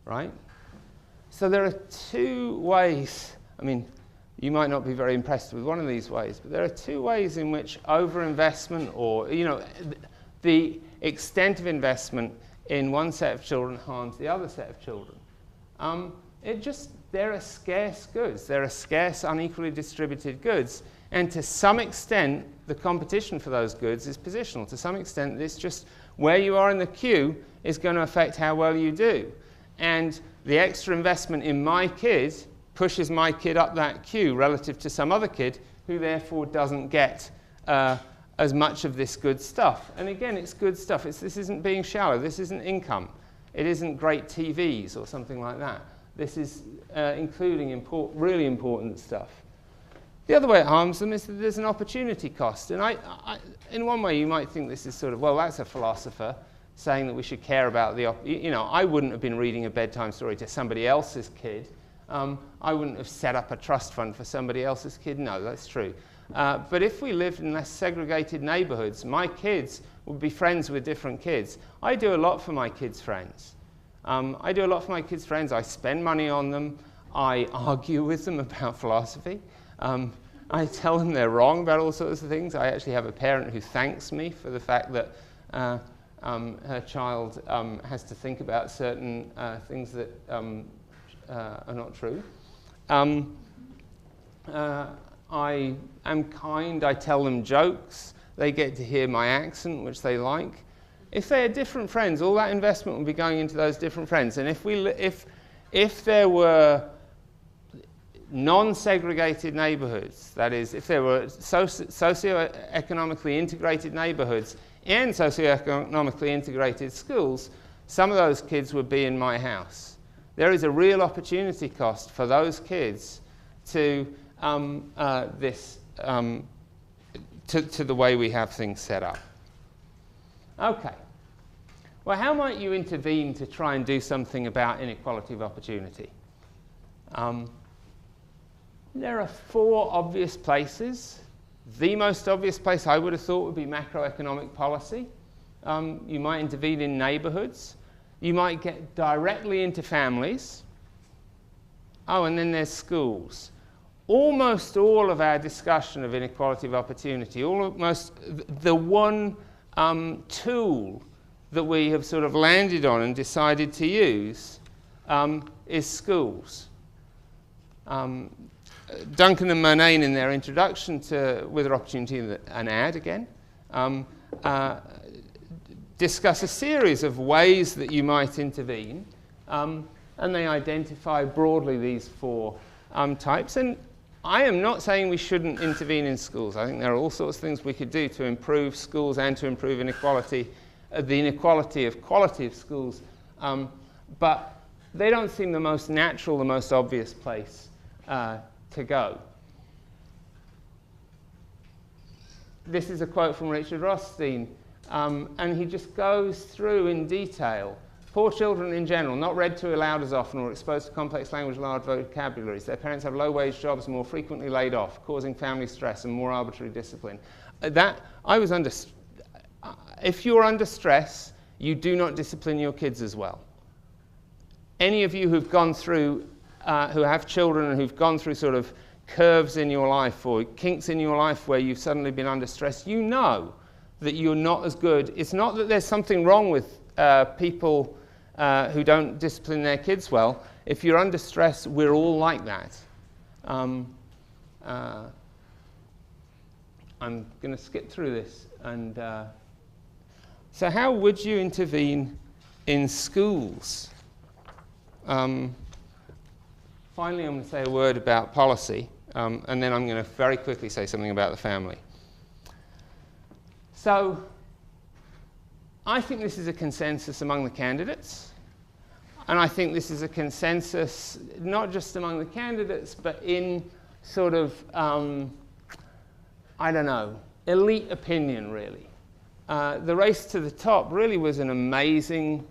[SPEAKER 2] right? So there are two ways, I mean, you might not be very impressed with one of these ways, but there are two ways in which overinvestment, or, you know, the extent of investment in one set of children harms the other set of children. There are scarce goods. There are scarce, unequally distributed goods. And to some extent, the competition for those goods is positional. To some extent, it's just where you are in the queue is going to affect how well you do. And the extra investment in my kid pushes my kid up that queue relative to some other kid who therefore doesn't get as much of this good stuff. And again, it's good stuff. This isn't being shallow. This isn't income. It isn't great TVs or something like that. This is including really important stuff. The other way it harms them is that there's an opportunity cost. And in one way, you might think this is sort of, well, that's a philosopher saying that we should care about the, you know, I wouldn't have been reading a bedtime story to somebody else's kid. I wouldn't have set up a trust fund for somebody else's kid. No, that's true. But if we lived in less segregated neighborhoods, my kids would be friends with different kids. I do a lot for my kids' friends. I do a lot for my kids' friends. I spend money on them. I argue with them about philosophy. I tell them they're wrong about all sorts of things. I actually have a parent who thanks me for the fact that her child has to think about certain things that are not true. I am kind. I tell them jokes. They get to hear my accent, which they like. If they are different friends, all that investment will be going into those different friends. And if there were non-segregated neighborhoods, that is, if there were socioeconomically integrated neighborhoods and socioeconomically integrated schools, some of those kids would be in my house. There is a real opportunity cost for those kids to to the way we have things set up. Okay. Well, how might you intervene to try and do something about inequality of opportunity? There are 4 obvious places. The most obvious place I would have thought would be macroeconomic policy. You might intervene in neighborhoods. You might get directly into families. Oh, and then there's schools. Almost all of our discussion of inequality of opportunity, almost the one tool that we have sort of landed on and decided to use is schools. Duncan and Murnane, in their introduction to With an Opportunity, an ad again, discuss a series of ways that you might intervene, and they identify broadly these 4 types. And I am not saying we shouldn't intervene in schools. I think there are all sorts of things we could do to improve schools and to improve inequality, the inequality of quality of schools, but they don't seem the most natural, the most obvious place to go. This is a quote from Richard Rothstein, and he just goes through in detail. Poor children in general, not read to aloud as often or exposed to complex language, large vocabularies. Their parents have low-wage jobs and more frequently laid off, causing family stress and more arbitrary discipline. If you're under stress, you do not discipline your kids as well. Any of you who've gone through, who have children and who've gone through sort of curves in your life or kinks in your life where you've suddenly been under stress, you know that you're not as good. It's not that there's something wrong with people who don't discipline their kids well. If you're under stress, we're all like that. I'm going to skip through this. And so how would you intervene in schools? Finally, I'm going to say a word about policy, and then I'm going to very quickly say something about the family. So I think this is a consensus among the candidates, and I think this is a consensus not just among the candidates, but in sort of, I don't know, elite opinion, really. The race to the top really was an amazing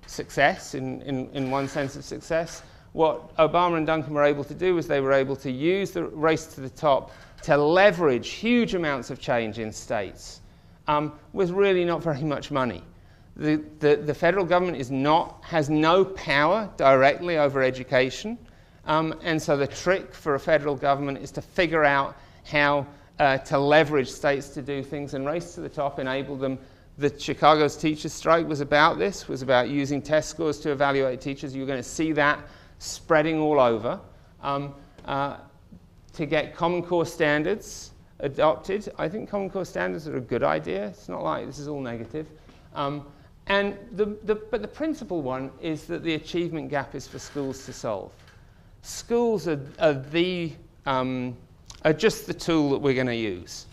[SPEAKER 2] success, in one sense of success. What Obama and Duncan were able to do was they were able to use the race to the top to leverage huge amounts of change in states with really not very much money. The federal government has no power directly over education, and so the trick for a federal government is to figure out how to leverage states to do things, and race to the top enabled them. The Chicago's teachers' strike was about this, was about using test scores to evaluate teachers. You're going to see that spreading all over. To get Common Core standards adopted. I think Common Core standards are a good idea. It's not like this is all negative. But the principal one is that the achievement gap is for schools to solve. Schools are just the tool that we're going to use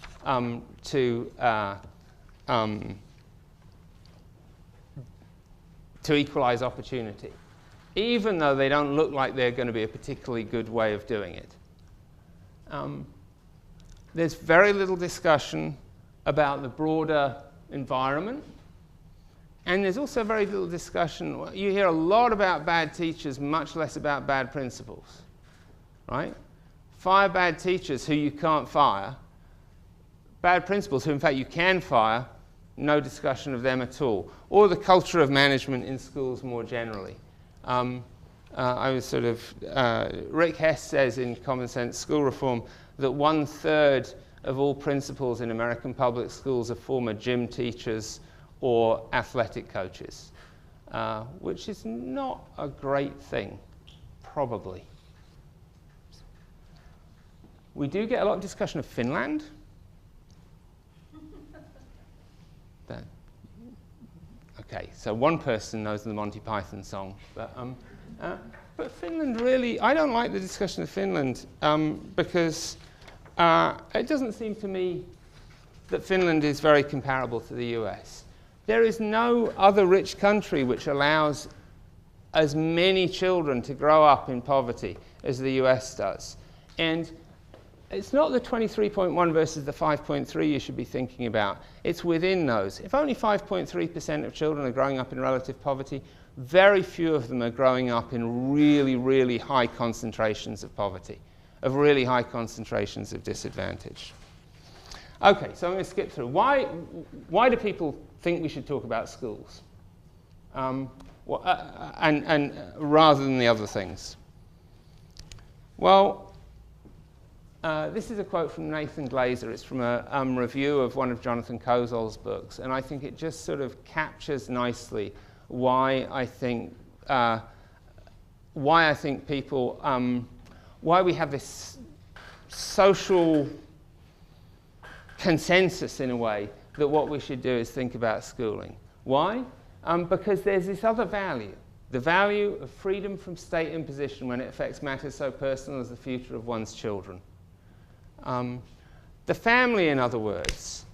[SPEAKER 2] to equalize opportunity, even though they don't look like they're going to be a particularly good way of doing it. There's very little discussion about the broader environment, and there's also very little discussion. You hear a lot about bad teachers, much less about bad principals, right? Fire bad teachers who you can't fire, bad principals who in fact you can fire, no discussion of them at all, or the culture of management in schools more generally. I was sort of, Rick Hess says in Common Sense School Reform that 1/3 of all principals in American public schools are former gym teachers or athletic coaches, which is not a great thing, probably. We do get a lot of discussion of Finland. Okay, so one person knows the Monty Python song, but Finland really, I don't like the discussion of Finland because it doesn't seem to me that Finland is very comparable to the US. There is no other rich country which allows as many children to grow up in poverty as the US does. And it's not the 23.1 versus the 5.3 you should be thinking about. It's within those. If only 5.3% of children are growing up in relative poverty, very few of them are growing up in really, really high concentrations of poverty, of really high concentrations of disadvantage. Okay, so I'm going to skip through. Why do people think we should talk about schools? And rather than the other things? Well, this is a quote from Nathan Glazer. It's from a review of one of Jonathan Kozol's books, and I think it just sort of captures nicely why I think people, why we have this social consensus in a way that what we should do is think about schooling. Why? Because there's this other value, the value of freedom from state imposition when it affects matters so personal as the future of one's children. The family, in other words,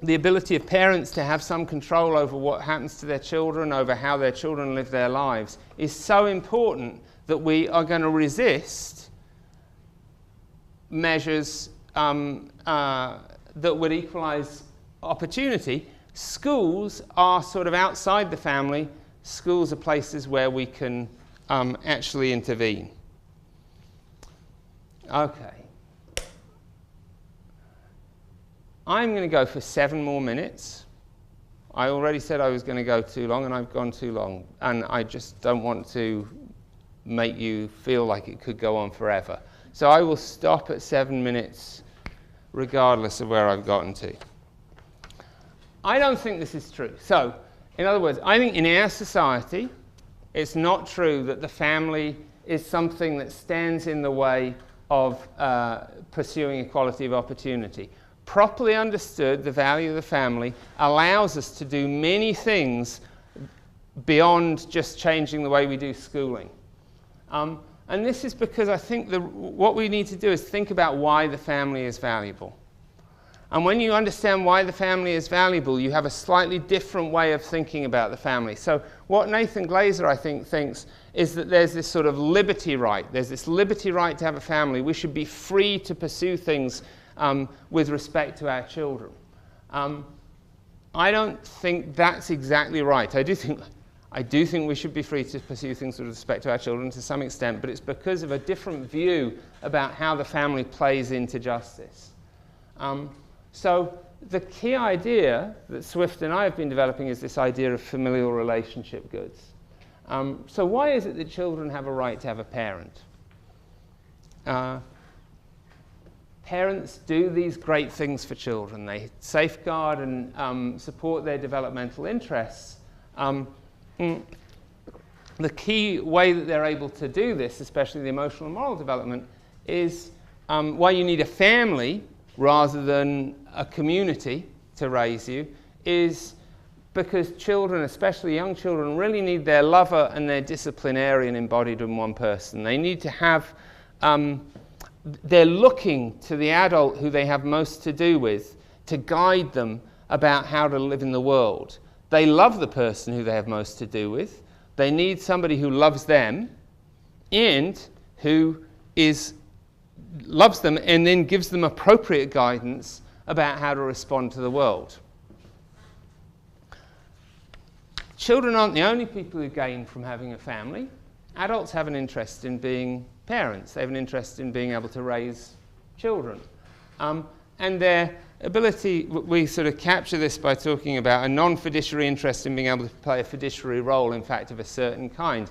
[SPEAKER 2] the ability of parents to have some control over what happens to their children, over how their children live their lives, is so important that we are going to resist measures that would equalize opportunity. Schools are sort of outside the family. Schools are places where we can actually intervene. Okay. I'm going to go for 7 more minutes. I already said I was going to go too long, and I've gone too long. And I just don't want to make you feel like it could go on forever. So I will stop at 7 minutes, regardless of where I've gotten to. I don't think this is true. So, in other words, I think in our society, it's not true that the family is something that stands in the way of pursuing equality of opportunity. Properly understood, the value of the family allows us to do many things beyond just changing the way we do schooling. And this is because I think what we need to do is think about why the family is valuable. And when you understand why the family is valuable, you have a slightly different way of thinking about the family. So what Nathan Glazer, I think, thinks is that there's this sort of liberty right. There's this liberty right to have a family. We should be free to pursue things with respect to our children. I don't think that's exactly right. I do think we should be free to pursue things with respect to our children to some extent, but it's because of a different view about how the family plays into justice. So the key idea that Swift and I have been developing is this idea of familial relationship goods. So why is it that children have a right to have a parent? Parents do these great things for children. They safeguard and support their developmental interests. The key way that they're able to do this, especially the emotional and moral development, is why you need a family rather than a community to raise you, is because children, especially young children, really need their lover and their disciplinarian embodied in one person. They need to have, they're looking to the adult who they have most to do with to guide them about how to live in the world. They love the person who they have most to do with. They need somebody who loves them and who loves them and then gives them appropriate guidance about how to respond to the world. Children aren't the only people who gain from having a family. Adults have an interest in being parents. They have an interest in being able to raise children. And they're we sort of capture this by talking about a non-fiduciary interest in being able to play a fiduciary role, in fact, of a certain kind.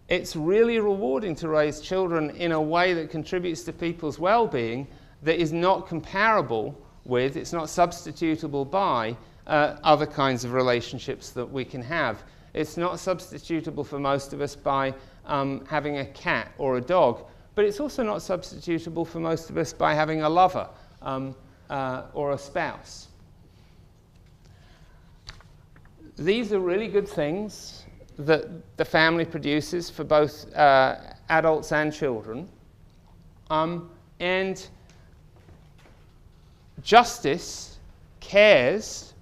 [SPEAKER 2] It's really rewarding to raise children in a way that contributes to people's well-being that is not comparable with, it's not substitutable by, other kinds of relationships that we can have. It's not substitutable for most of us by having a cat or a dog, but it's also not substitutable for most of us by having a lover or a spouse. These are really good things that the family produces for both adults and children. And justice tells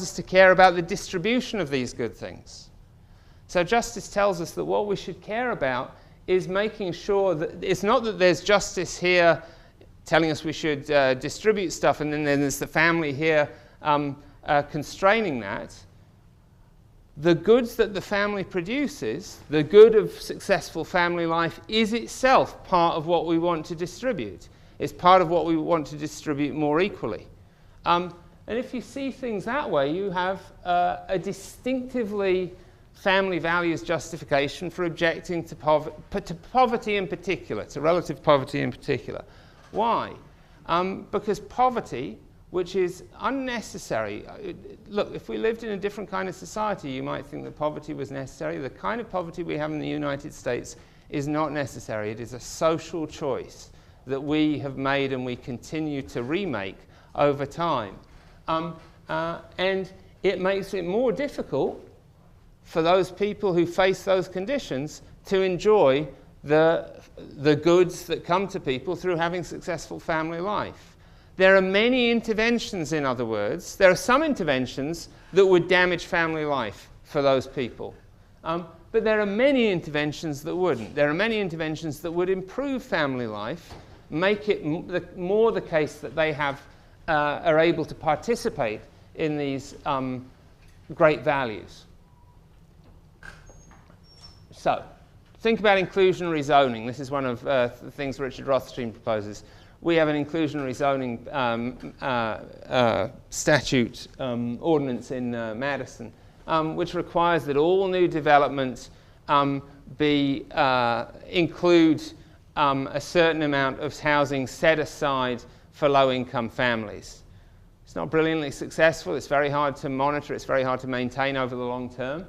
[SPEAKER 2] us to care about the distribution of these good things. So justice tells us that what we should care about is making sure that it's not that there's justice here telling us we should distribute stuff, and then there's the family here constraining that. The goods that the family produces, the good of successful family life, is itself part of what we want to distribute. It's part of what we want to distribute more equally. And if you see things that way, you have a distinctively family values justification for objecting to poverty in particular, to relative poverty in particular. Why? Because poverty, which is unnecessary. Look, if we lived in a different kind of society, you might think that poverty was necessary. The kind of poverty we have in the United States is not necessary. It is a social choice that we have made and we continue to remake over time. And it makes it more difficult for those people who face those conditions to enjoy the goods that come to people through having successful family life. There are many interventions, in other words. There are some interventions that would damage family life for those people. But there are many interventions that wouldn't. There are many interventions that would improve family life, make it more the case that they are able to participate in these great values. So, think about inclusionary zoning. This is one of the things Richard Rothstein proposes. We have an inclusionary zoning statute ordinance in Madison, which requires that all new development include a certain amount of housing set aside for low-income families. It's not brilliantly successful. It's very hard to monitor. It's very hard to maintain over the long term.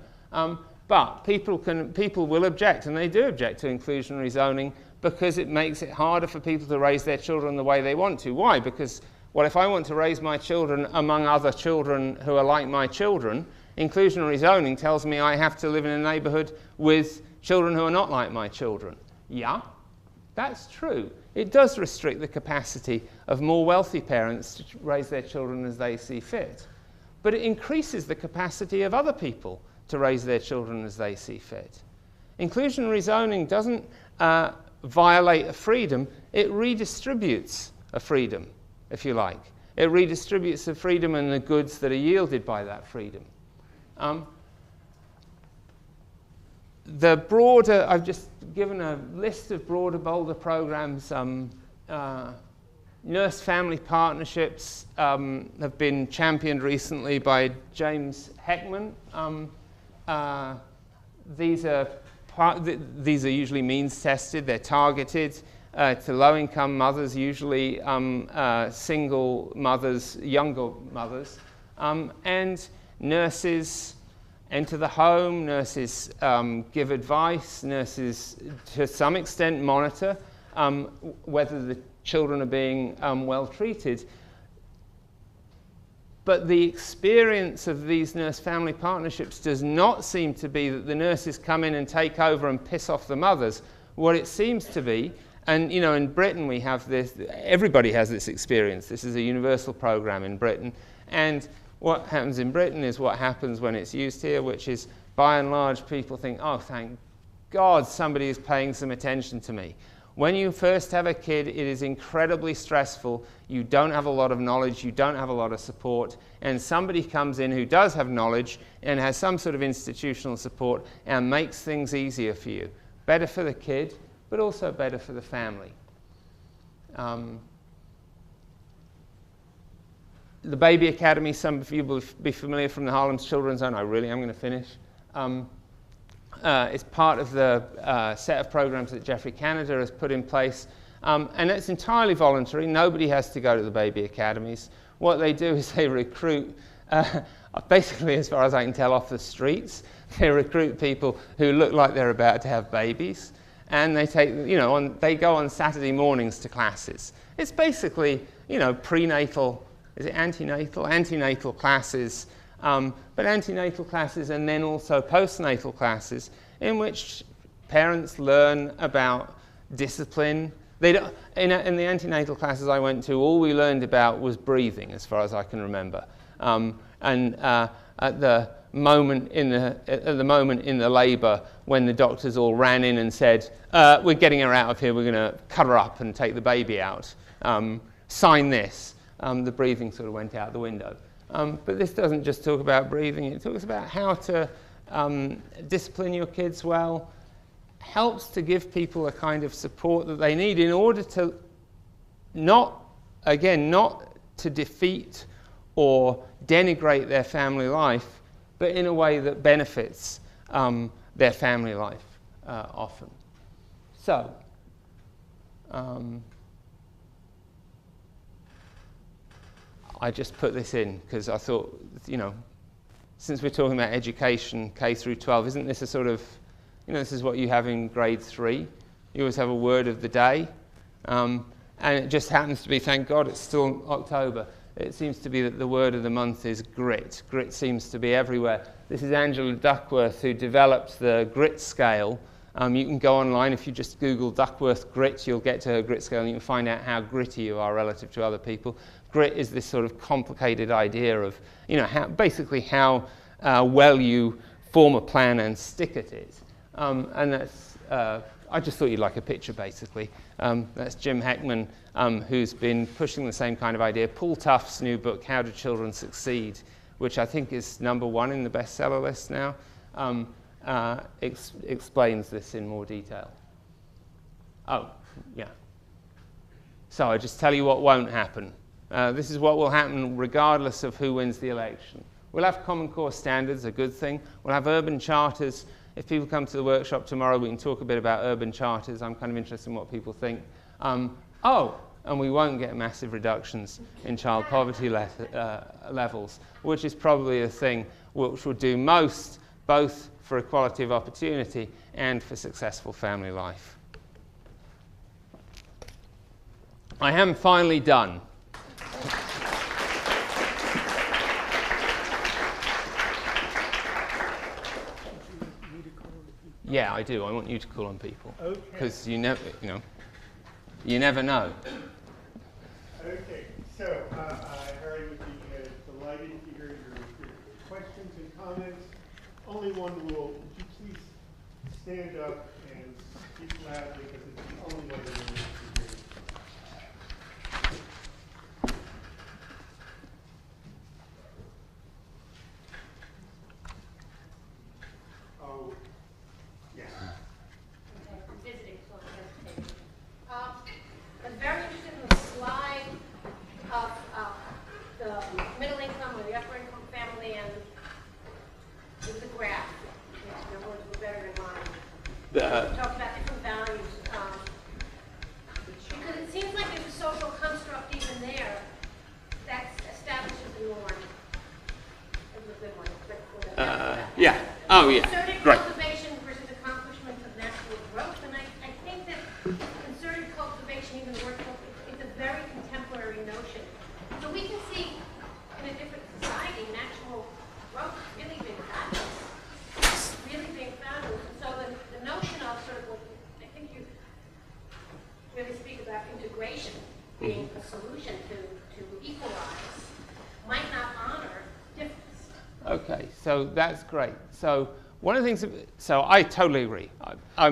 [SPEAKER 2] But people will object, and they do object to inclusionary zoning, because it makes it harder for people to raise their children the way they want to. Why? Because, well, if I want to raise my children among other children who are like my children, inclusionary zoning tells me I have to live in a neighborhood with children who are not like my children. Yeah, that's true. It does restrict the capacity of more wealthy parents to raise their children as they see fit. But it increases the capacity of other people to raise their children as they see fit. Inclusionary zoning doesn't violate a freedom, it redistributes a freedom, if you like. It redistributes the freedom and the goods that are yielded by that freedom. I've just given a list of broader, bolder programs. Nurse family partnerships have been championed recently by James Heckman. These are usually means tested. They're targeted to low-income mothers, usually single mothers, younger mothers. And nurses enter the home, nurses give advice, nurses to some extent monitor whether the children are being well treated. But the experience of these nurse-family partnerships does not seem to be that the nurses come in and take over and piss off the mothers. What it seems to be, and you know, in Britain we have this, everybody has this experience. This is a universal program in Britain. And what happens in Britain is what happens when it's used here, which is, by and large, people think, oh, thank God somebody is paying some attention to me. When you first have a kid, it is incredibly stressful. You don't have a lot of knowledge, you don't have a lot of support, and somebody comes in who does have knowledge and has some sort of institutional support and makes things easier for you. Better for the kid, but also better for the family. The Baby Academy, some of you will be familiar from the Harlem's Children's Zone. I really am going to finish. It's part of the set of programs that Geoffrey Canada has put in place. And it's entirely voluntary. Nobody has to go to the baby academies. What they do is they recruit, basically, as far as I can tell, off the streets. They recruit people who look like they're about to have babies. And they take, they go on Saturday mornings to classes. It's basically, prenatal, is it antenatal? Antenatal classes. But antenatal classes and then also postnatal classes in which parents learn about discipline. They don't, in the antenatal classes I went to, all we learned about was breathing, as far as I can remember. At the moment in the labour, when the doctors all ran in and said, "We're getting her out of here. We're going to cut her up and take the baby out. Sign this." The breathing sort of went out the window. But this doesn't just talk about breathing. It talks about how to discipline your kids well. Helps to give people a kind of support that they need in order to not to defeat or denigrate their family life, but in a way that benefits their family life often. So, I just put this in because I thought, since we're talking about education, K through 12, isn't this a sort of, this is what you have in grade 3. You always have a word of the day. And it just happens to be, thank God, it's still October. It seems to be that the word of the month is grit. Grit seems to be everywhere. This is Angela Duckworth, who developed the grit scale. You can go online, if you just Google Duckworth grit, you'll get to her grit scale and you can find out how gritty you are relative to other people. Grit is this sort of complicated idea of, how well you form a plan and stick at it. And that's, I just thought you'd like a picture, basically. That's Jim Heckman, who's been pushing the same kind of idea. Paul Tuff's new book, How Do Children Succeed, which I think is #1 in the bestseller list now, explains this in more detail. Oh, yeah. So I just tell you what won't happen. This is what will happen regardless of who wins the election. We'll have Common Core standards, a good thing. We'll have urban charters. If people come to the workshop tomorrow, we can talk a bit about urban charters. I'm kind of interested in what people think. And we won't get massive reductions in child poverty levels, which is probably the thing which will do most, both for equality of opportunity and for successful family life. I am finally done. Yeah, I do. I want you to call on people. Okay. Because you never know.
[SPEAKER 1] Okay. So, Harry would be delighted to hear your questions and comments. Only one rule. Would you please stand up and speak loudly because it's the only way to hear you. Oh. Yes.
[SPEAKER 3] Okay, I'm visiting, so I hesitate. I'm very interested in the slide of the middle income or the upper income family and with the graph. Your words were better than mine. Talk about different values. Because it seems like there's a social construct even there that establishes a norm. It was a good one.
[SPEAKER 2] Yeah. Oh, yeah.
[SPEAKER 3] Concerted
[SPEAKER 2] Great.
[SPEAKER 3] cultivation versus accomplishment of natural growth. And I think that concerted cultivation, even the word cultivation, it's a very contemporary notion. So we can see in a different society, natural growth really being fabulous. Really being fabulous. And so the notion of sort of what I think you really speak about integration being a solution to equalize might not honor difference.
[SPEAKER 2] Okay, so that's great. So one of the things, so I totally agree. I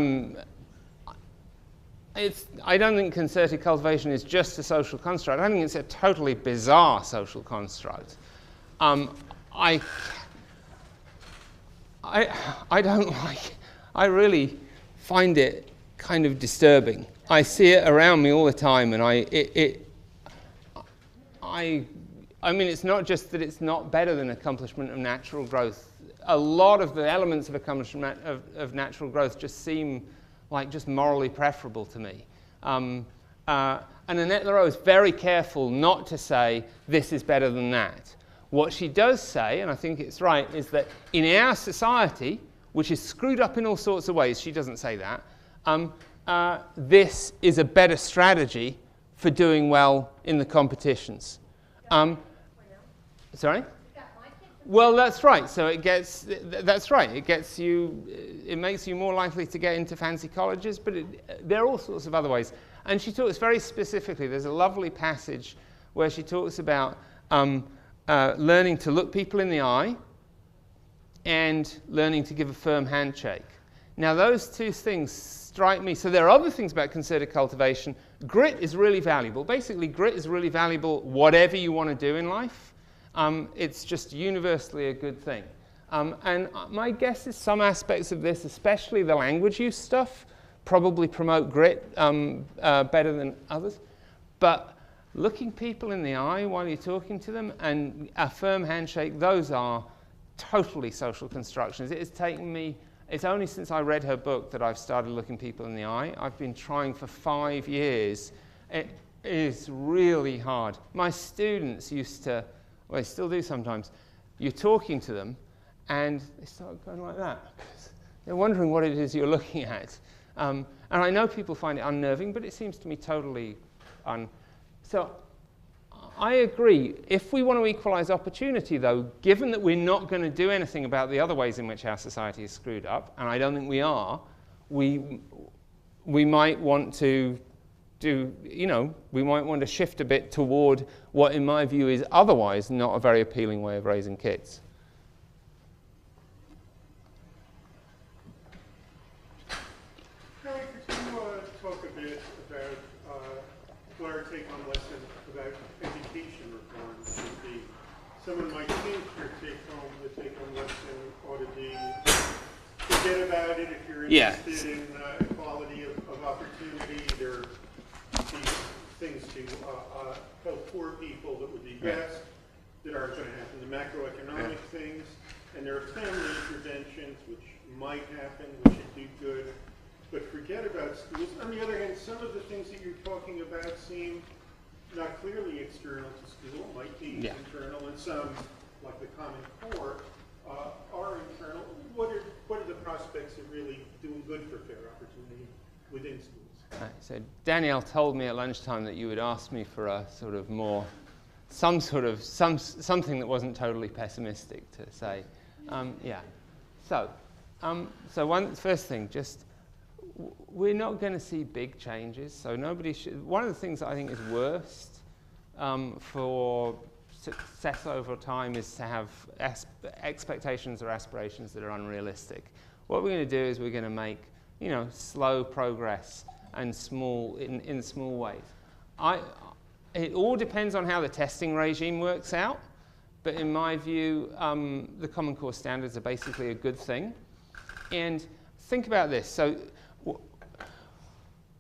[SPEAKER 2] don't think concerted cultivation is just a social construct. I think it's a totally bizarre social construct. I don't like. I really find it kind of disturbing. I see it around me all the time, and I mean, it's not just that it's not better than accomplishment of natural growth. A lot of the elements of accomplishment of natural growth just seem like just morally preferable to me. And Annette Leroux is very careful not to say this is better than that. What she does say, and I think it's right, is that in our society, which is screwed up in all sorts of ways, she doesn't say that, this is a better strategy for doing well in the competitions. Sorry? Well, that's right. So that's right. It makes you more likely to get into fancy colleges, but there are all sorts of other ways. And she talks very specifically, there's a lovely passage where she talks about learning to look people in the eye and learning to give a firm handshake. Now, those two things strike me. So there are other things about concerted cultivation. Grit is really valuable. Basically, grit is really valuable whatever you want to do in life. It's just universally a good thing. And my guess is some aspects of this, especially the language use stuff, probably promote grit better than others. But looking people in the eye while you're talking to them and a firm handshake, those are totally social constructions. It has taken me, it's only since I read her book that I've started looking people in the eye. I've been trying for 5 years. It is really hard. My students used to, well, they still do sometimes, you're talking to them and they start going like that. They're wondering what it is you're looking at. And I know people find it unnerving, but it seems to me totally So I agree. If we want to equalize opportunity, though, given that we're not going to do anything about the other ways in which our society is screwed up, and I don't think we are, we might want to we might want to shift a bit toward what, in my view, is otherwise not a very appealing way of raising kids.
[SPEAKER 1] Kelly, could you talk a bit about what our take on lesson about education reform should be? Someone might think the take-home lesson ought to be forget about it if you're interested in equality of opportunity. There are these things to help poor people that would be best that aren't going to happen. The macroeconomic things, and there are family interventions which might happen, which should do good. But forget about schools. On the other hand, some of the things that you're talking about seem not clearly external to school, might be internal, and some, like the Common Core, are internal. What are the prospects of really doing good for fair opportunity within schools?
[SPEAKER 2] So Danielle told me at lunchtime that you would ask me for a sort of more, something that wasn't totally pessimistic to say. So first thing, just we're not going to see big changes. So nobody should. One of the things that I think is worst for success over time is to have expectations or aspirations that are unrealistic. What we're going to do is we're going to make slow progress and in small ways. It all depends on how the testing regime works out. But in my view, the Common Core standards are basically a good thing. And think about this. So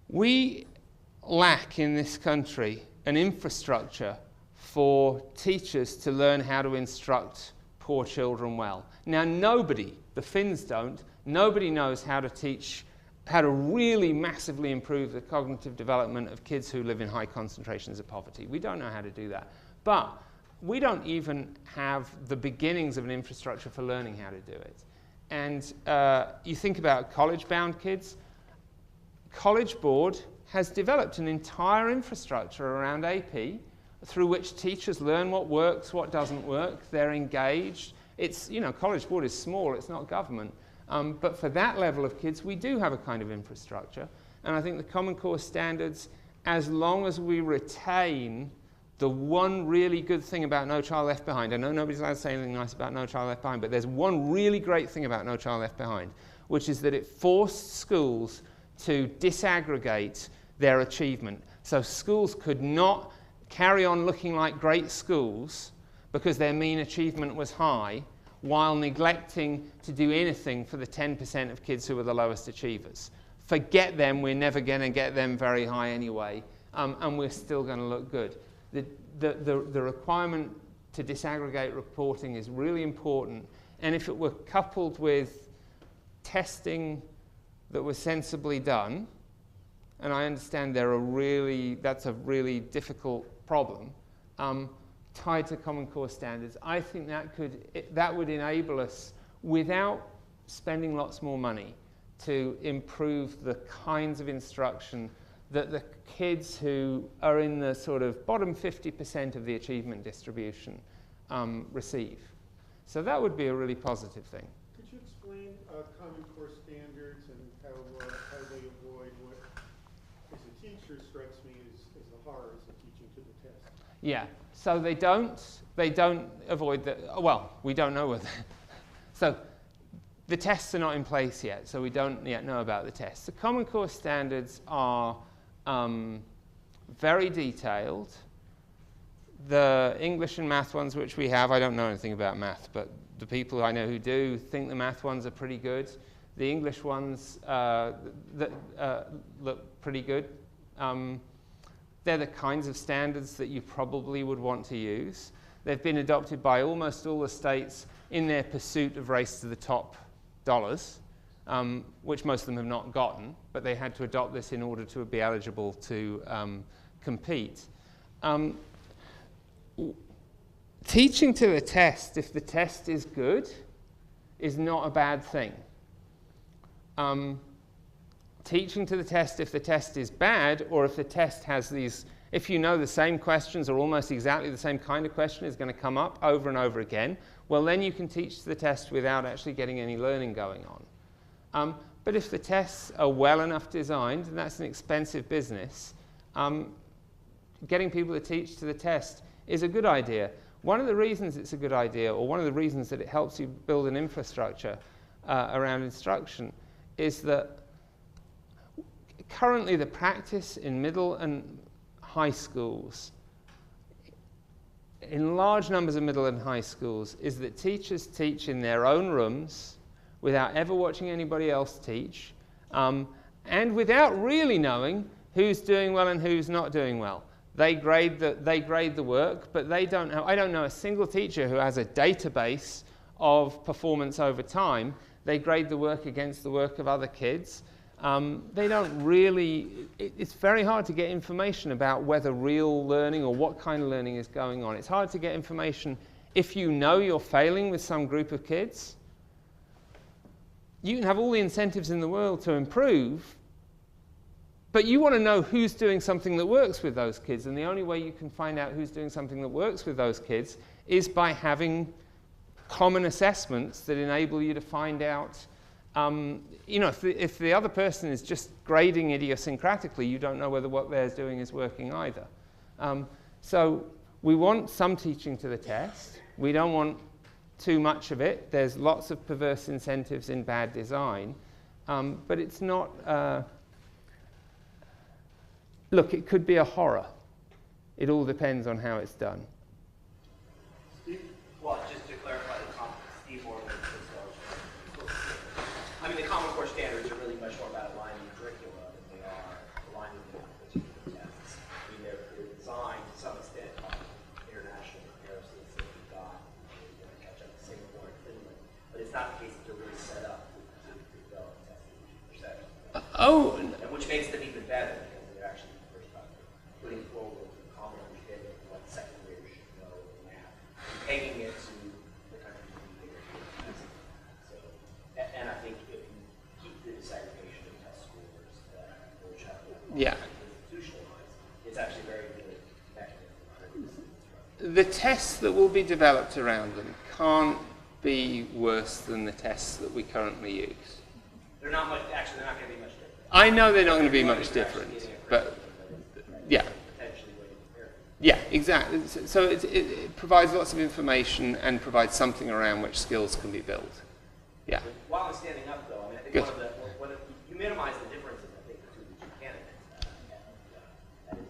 [SPEAKER 2] we lack in this country an infrastructure for teachers to learn how to instruct poor children well. Now, the Finns don't, nobody knows how to really massively improve the cognitive development of kids who live in high concentrations of poverty. We don't know how to do that. But we don't even have the beginnings of an infrastructure for learning how to do it. And you think about college-bound kids. College Board has developed an entire infrastructure around AP through which teachers learn what works, what doesn't work. They're engaged. It's, College Board is small. It's not government. But for that level of kids, we do have a kind of infrastructure. And I think the Common Core standards, as long as we retain the one really good thing about No Child Left Behind, I know nobody's allowed to say anything nice about No Child Left Behind, but there's one really great thing about No Child Left Behind, which is that it forced schools to disaggregate their achievement. So schools could not carry on looking like great schools because their mean achievement was high, while neglecting to do anything for the 10% of kids who were the lowest achievers. Forget them, we're never going to get them very high anyway, and we're still going to look good. The requirement to disaggregate reporting is really important. And if it were coupled with testing that was sensibly done, and I understand that's a really difficult problem, tied to Common Core standards, I think that would enable us, without spending lots more money, to improve the kinds of instruction that the kids who are in the sort of bottom 50% of the achievement distribution receive. So that would be a really positive thing.
[SPEAKER 1] Could you explain Common Core standards and how they avoid what, as a teacher, strikes me as the horrors of teaching to the test?
[SPEAKER 2] Yeah, so they don't avoid the, well, we don't know whether, so the tests are not in place yet, so we don't yet know about the tests. The Common Core standards are very detailed. The English and math ones which we have, I don't know anything about math, but the people I know who do think the math ones are pretty good. The English ones look pretty good. They're the kinds of standards that you probably would want to use. They've been adopted by almost all the states in their pursuit of race to the top dollars, which most of them have not gotten, but they had to adopt this in order to be eligible to compete. Teaching to the test, if the test is good, is not a bad thing. Teaching to the test if the test is bad, or if the test has these, if you know the same questions or almost exactly the same kind of question is going to come up over and over again, well then you can teach to the test without actually getting any learning going on. But if the tests are well enough designed, and that's an expensive business, getting people to teach to the test is a good idea. One of the reasons it's a good idea, or one of the reasons that it helps you build an infrastructure around instruction, is that currently the practice in middle and high schools, in large numbers of middle and high schools, is that teachers teach in their own rooms without ever watching anybody else teach, and without really knowing who's doing well and who's not doing well. They grade the work, but I don't know a single teacher who has a database of performance over time. They grade the work against the work of other kids. They don't really, it's very hard to get information about whether real learning or what kind of learning is going on. It's hard to get information if you know you're failing with some group of kids. You can have all the incentives in the world to improve, but you want to know who's doing something that works with those kids, and the only way you can find out who's doing something that works with those kids is by having common assessments that enable you to find out, if the other person is just grading idiosyncratically, you don't know whether what they're doing is working either. So we want some teaching to the test. We don't want too much of it. There's lots of perverse incentives in bad design, but it's not... Look, it could be a horror. It all depends on how it's done.
[SPEAKER 4] Steve? Well, just to clarify, Steve Morgan, I mean, the Common Core standards are really much more about aligning the curricula than they are aligning the particular tests. I mean, they're designed to some extent by international comparisons that we've got. You're going to catch up to Singapore and Finland, but it's not the case that they're really set up to develop testing perception. And which makes them even better. Putting forward a common understanding of what second graders should know in math, and taking it to the countries with bigger testing. So, and I think if you keep the disaggregation of test scores which have been institutionalized, it's actually very good mechanism.
[SPEAKER 2] The tests that will be developed around them can't be worse than the tests that we currently use.
[SPEAKER 4] They're not much. Actually, they're not going to be much different.
[SPEAKER 2] I know they're not going to be much different, but. Yeah. Yeah, exactly. So it provides lots of information and provides something around which skills can be built. Yeah.
[SPEAKER 4] While I'm standing up, though, I mean, I think you minimize the differences, I think, between the two candidates. That is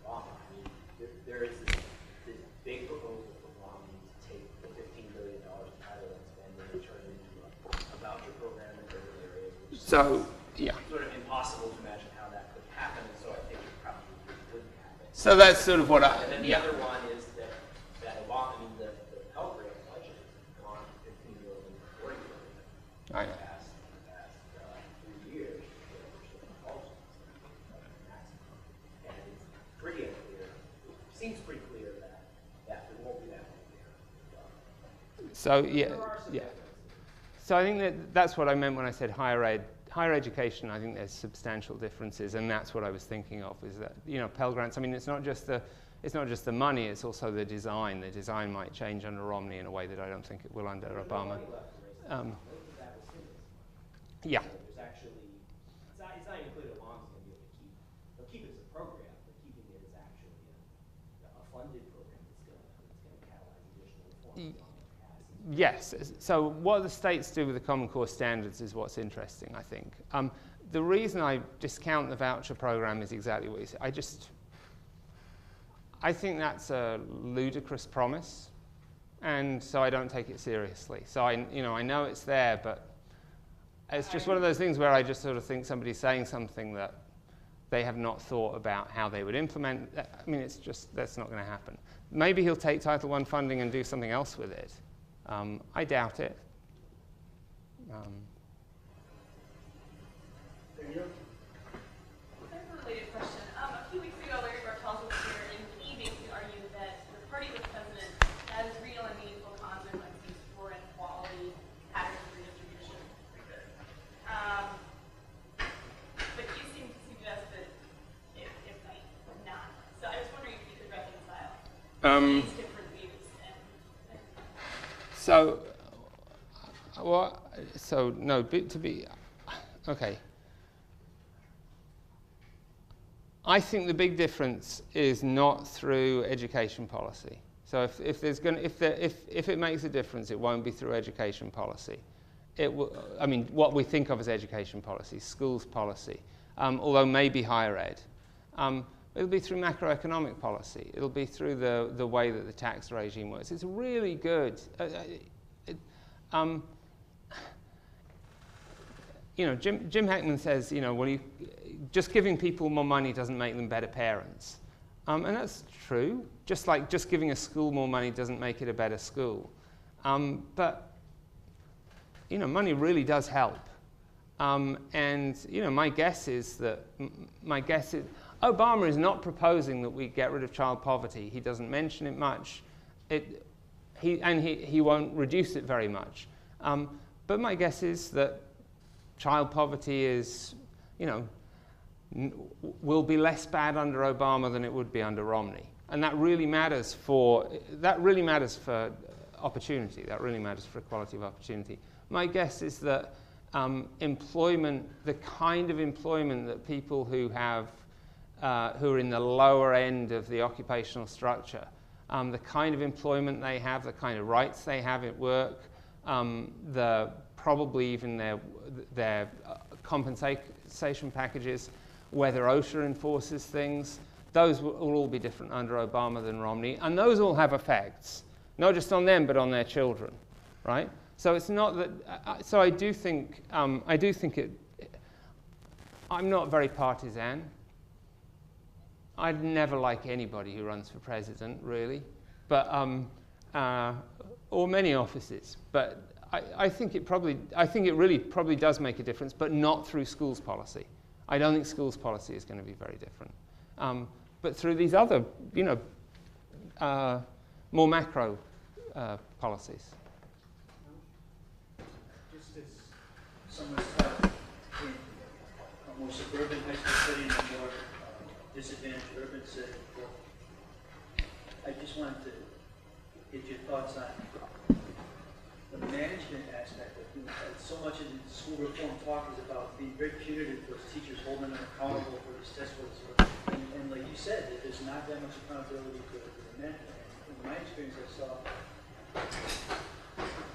[SPEAKER 4] Obama. I mean, there is this big proposal for Romney to take the $15 billion Tyler and spend and turn it into a voucher program in urban areas.
[SPEAKER 2] So, yeah.
[SPEAKER 4] Sort of impossible to imagine how that could happen, and so I think it probably wouldn't happen.
[SPEAKER 2] So that's sort of what
[SPEAKER 4] And then the other one is that Obama, I mean,
[SPEAKER 2] So yeah. So I think that's what I meant when I said higher education. I think there's substantial differences, and that's what I was thinking of. Is that Pell Grants? I mean, it's not just the money; it's also the design. The design might change under Romney in a way that I don't think it will under Obama. Yeah.
[SPEAKER 4] There's actually, it's not even clear that Obama's going to be able to keep. They'll keep it as a program, but keeping it as actually a funded program that's going to catalyze additional reform.
[SPEAKER 2] Yes. So what the states do with the Common Core standards is what's interesting, I think. The reason I discount the voucher program is exactly what you said. I think that's a ludicrous promise, and so I don't take it seriously. So I know it's there, but it's just one of those things where I just sort of think somebody's saying something that they have not thought about how they would implement. I mean, that's not going to happen. Maybe he'll take Title I funding and do something else with it. I doubt it.
[SPEAKER 5] That's a related question. A few weeks ago, Larry Bartels was here, and he basically argued that the party of the president has real and meaningful consequences for inequality, patterns of redistribution. But you seem to suggest that it might not. So I was wondering if you could reconcile these different views.
[SPEAKER 2] Okay. I think the big difference is not through education policy. So if it makes a difference, it won't be through education policy. What we think of as education policy, schools policy, although maybe higher ed. It'll be through macroeconomic policy. It'll be through the way that the tax regime works. It's really good. Jim Heckman says, just giving people more money doesn't make them better parents. And that's true. Just like just giving a school more money doesn't make it a better school. But money really does help. My guess is Obama is not proposing that we get rid of child poverty. He doesn't mention it much. He won't reduce it very much. But my guess is that child poverty is, will be less bad under Obama than it would be under Romney. And that really matters for opportunity. That really matters for equality of opportunity. My guess is that employment, the kind of employment that people who are in the lower end of the occupational structure, the kind of employment they have, the kind of rights they have at work, probably even their compensation packages, whether OSHA enforces things, those will all be different under Obama than Romney, and those all have effects, not just on them but on their children, right? So it's not that. So I do think it. I'm not very partisan. I'd never like anybody who runs for president, really, but or many offices. But I think it really probably does make a difference, but not through schools policy. I don't think schools policy is going to be very different, but through these other, more macro policies.
[SPEAKER 6] Just as someone's taught in a more suburban high school setting and a more disadvantaged urban setting, I just wanted to get your thoughts on the management aspect of it. So much of the school reform talk is about being very punitive towards teachers, holding them accountable for these test scores. And like you said, that there's not that much accountability for the management. In my experience, I saw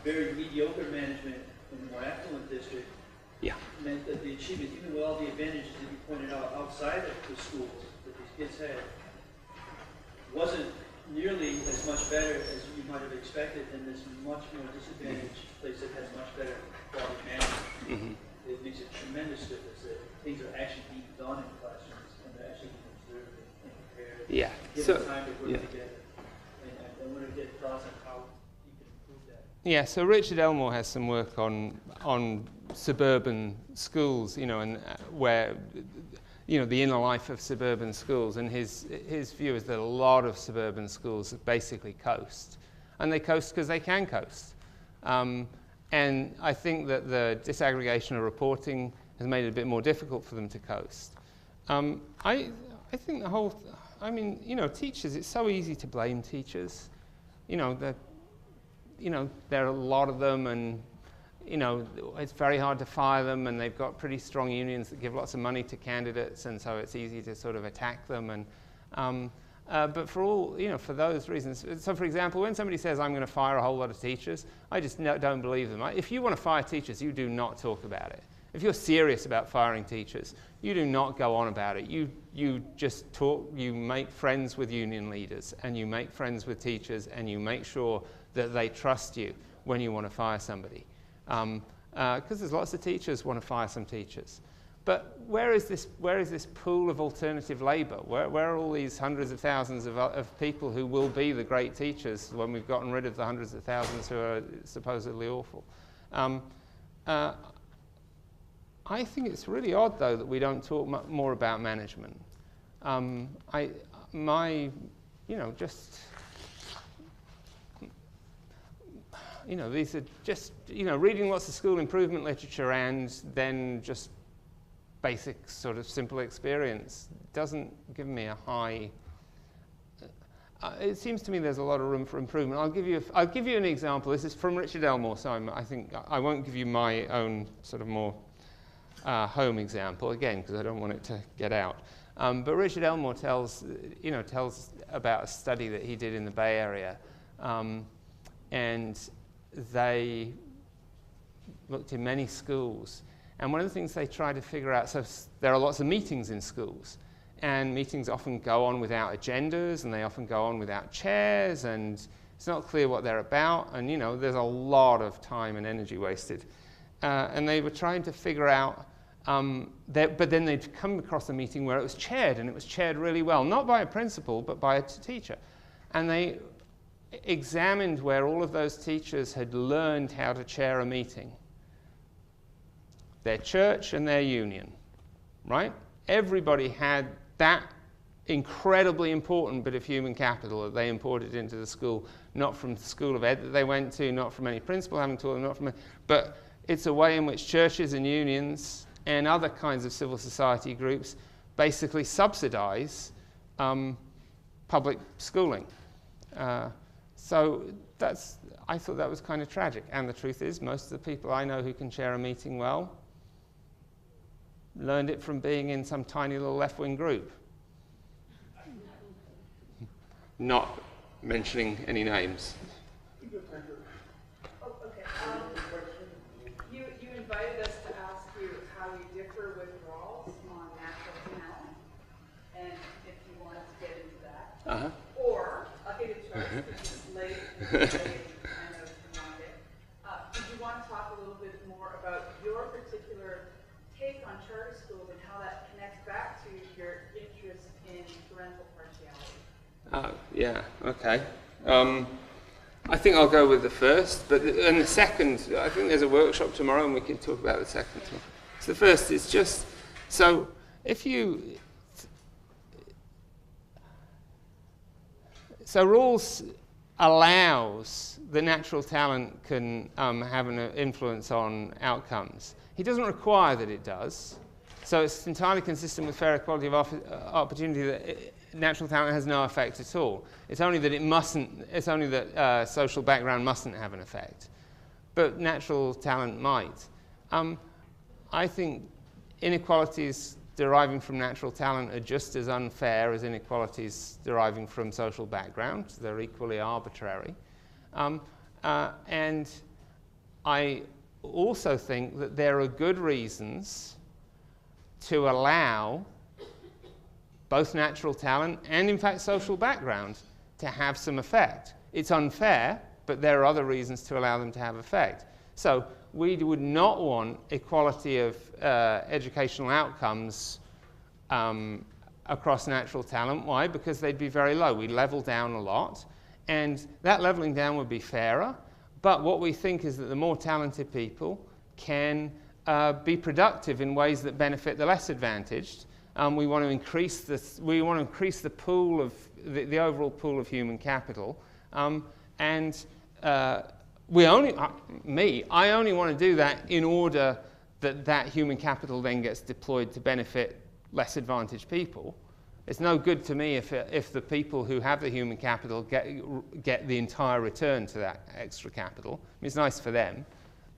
[SPEAKER 6] very mediocre management in the more affluent district.
[SPEAKER 2] Yeah.
[SPEAKER 6] Meant that the achievement, even with all the advantages that you pointed out outside of the schools that these kids had, wasn't nearly as much better as you might have expected in this much more disadvantaged place that has much better quality management. Mm-hmm. It makes a tremendous difference that things are actually being done in classrooms and they're actually being observed and prepared.
[SPEAKER 2] Yeah.
[SPEAKER 6] Given time to work together. And I want to get thoughts on how you can improve that.
[SPEAKER 2] Yeah, so Richard Elmore has some work on suburban schools, and where, the inner life of suburban schools, and his view is that a lot of suburban schools basically coast, and they coast because they can coast. And I think that the disaggregation of reporting has made it a bit more difficult for them to coast. I think the whole, teachers, it's so easy to blame teachers. There are a lot of them, and it's very hard to fire them, and they've got pretty strong unions that give lots of money to candidates, and so it's easy to sort of attack them. And but for those reasons, so for example, when somebody says I'm going to fire a whole lot of teachers, I just don't believe them. If you want to fire teachers, you do not talk about it. If you're serious about firing teachers, you do not go on about it. You just talk, you make friends with union leaders, and you make friends with teachers, and you make sure that they trust you when you want to fire somebody. Because there's lots of teachers want to fire some teachers. But where is this pool of alternative labour? Where are all these hundreds of thousands of people who will be the great teachers when we've gotten rid of the hundreds of thousands who are supposedly awful? I think it's really odd, though, that we don't talk more about management. These are just, reading lots of school improvement literature and then just basic sort of simple experience doesn't give me a high. It seems to me there's a lot of room for improvement. I'll give you an example. This is from Richard Elmore, so I think I won't give you my own sort of more home example again because I don't want it to get out. But Richard Elmore tells about a study that he did in the Bay Area, and they looked in many schools. And one of the things they try to figure out, so there are lots of meetings in schools, and meetings often go on without agendas, and they often go on without chairs, and it's not clear what they're about, and there's a lot of time and energy wasted. And they were trying to figure out, but then they'd come across a meeting where it was chaired, and it was chaired really well, not by a principal, but by a teacher. And they examined where all of those teachers had learned how to chair a meeting. Their church and their union, right? Everybody had that incredibly important bit of human capital that they imported into the school, not from the school of ed that they went to, not from any principal having taught them, not from, but it's a way in which churches and unions and other kinds of civil society groups basically subsidize public schooling. So I thought that was kind of tragic. And the truth is, most of the people I know who can chair a meeting well learned it from being in some tiny little left-wing group. Not mentioning any names.
[SPEAKER 7] Oh, okay. You invited us to ask you how you differ with Rawls on natural talent, and if you wanted to get into that.
[SPEAKER 2] Uh-huh.
[SPEAKER 7] Or, I'll give it to us, because it's late, I know you want it. Did you want to talk a little bit more about your particular take on charter schools and how that connects back to your interest in parental partiality?
[SPEAKER 2] Yeah, okay. I think I'll go with the first, and the second, I think there's a workshop tomorrow and we can talk about the second one. So the first is just, so rules allows the natural talent can have an influence on outcomes. He doesn't require that it does. So it's entirely consistent with fair equality of opportunity that natural talent has no effect at all. It's only that it mustn't, it's only that social background mustn't have an effect. But natural talent might. I think inequalities deriving from natural talent are just as unfair as inequalities deriving from social background. They're equally arbitrary. And I also think that there are good reasons to allow both natural talent and, in fact, social background to have some effect. It's unfair, but there are other reasons to allow them to have effect. So we would not want equality of educational outcomes across natural talent. Why? Because they'd be very low. We'd level down a lot, and that leveling down would be fairer. But what we think is that the more talented people can be productive in ways that benefit the less advantaged. We want to increase this. We want to increase the pool of the overall pool of human capital, and I only want to do that in order that that human capital then gets deployed to benefit less advantaged people. It's no good to me if the people who have the human capital get the entire return to that extra capital. I mean, it's nice for them,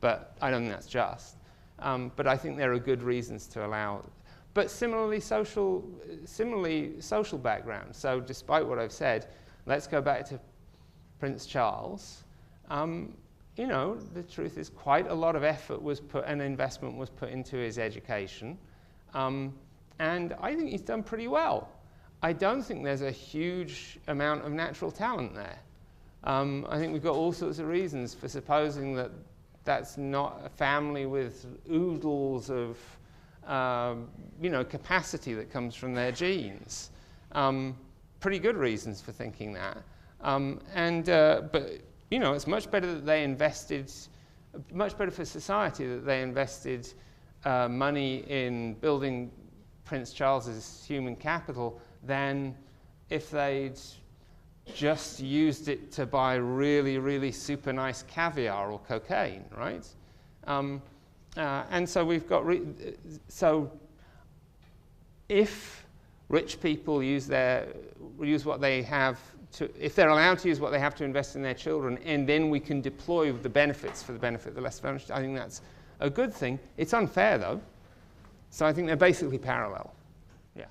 [SPEAKER 2] but I don't think that's just. But I think there are good reasons to allow. But similarly, social background. So despite what I've said, let's go back to Prince Charles. You know, the truth is quite a lot of effort was put and investment was put into his education. And I think he's done pretty well. I don't think there's a huge amount of natural talent there. I think we've got all sorts of reasons for supposing that that's not a family with oodles of you know, capacity that comes from their genes. Pretty good reasons for thinking that. But you know, it's much better that they invested, much better for society that they invested money in building Prince Charles's human capital than if they'd just used it to buy really, really super nice caviar or cocaine, right? And so we've got, so if rich people use what they have to, if they're allowed to use what they have to invest in their children, and then we can deploy the benefits for the benefit of the less advantaged, I think that's a good thing. It's unfair though, so I think they're basically parallel. Yeah.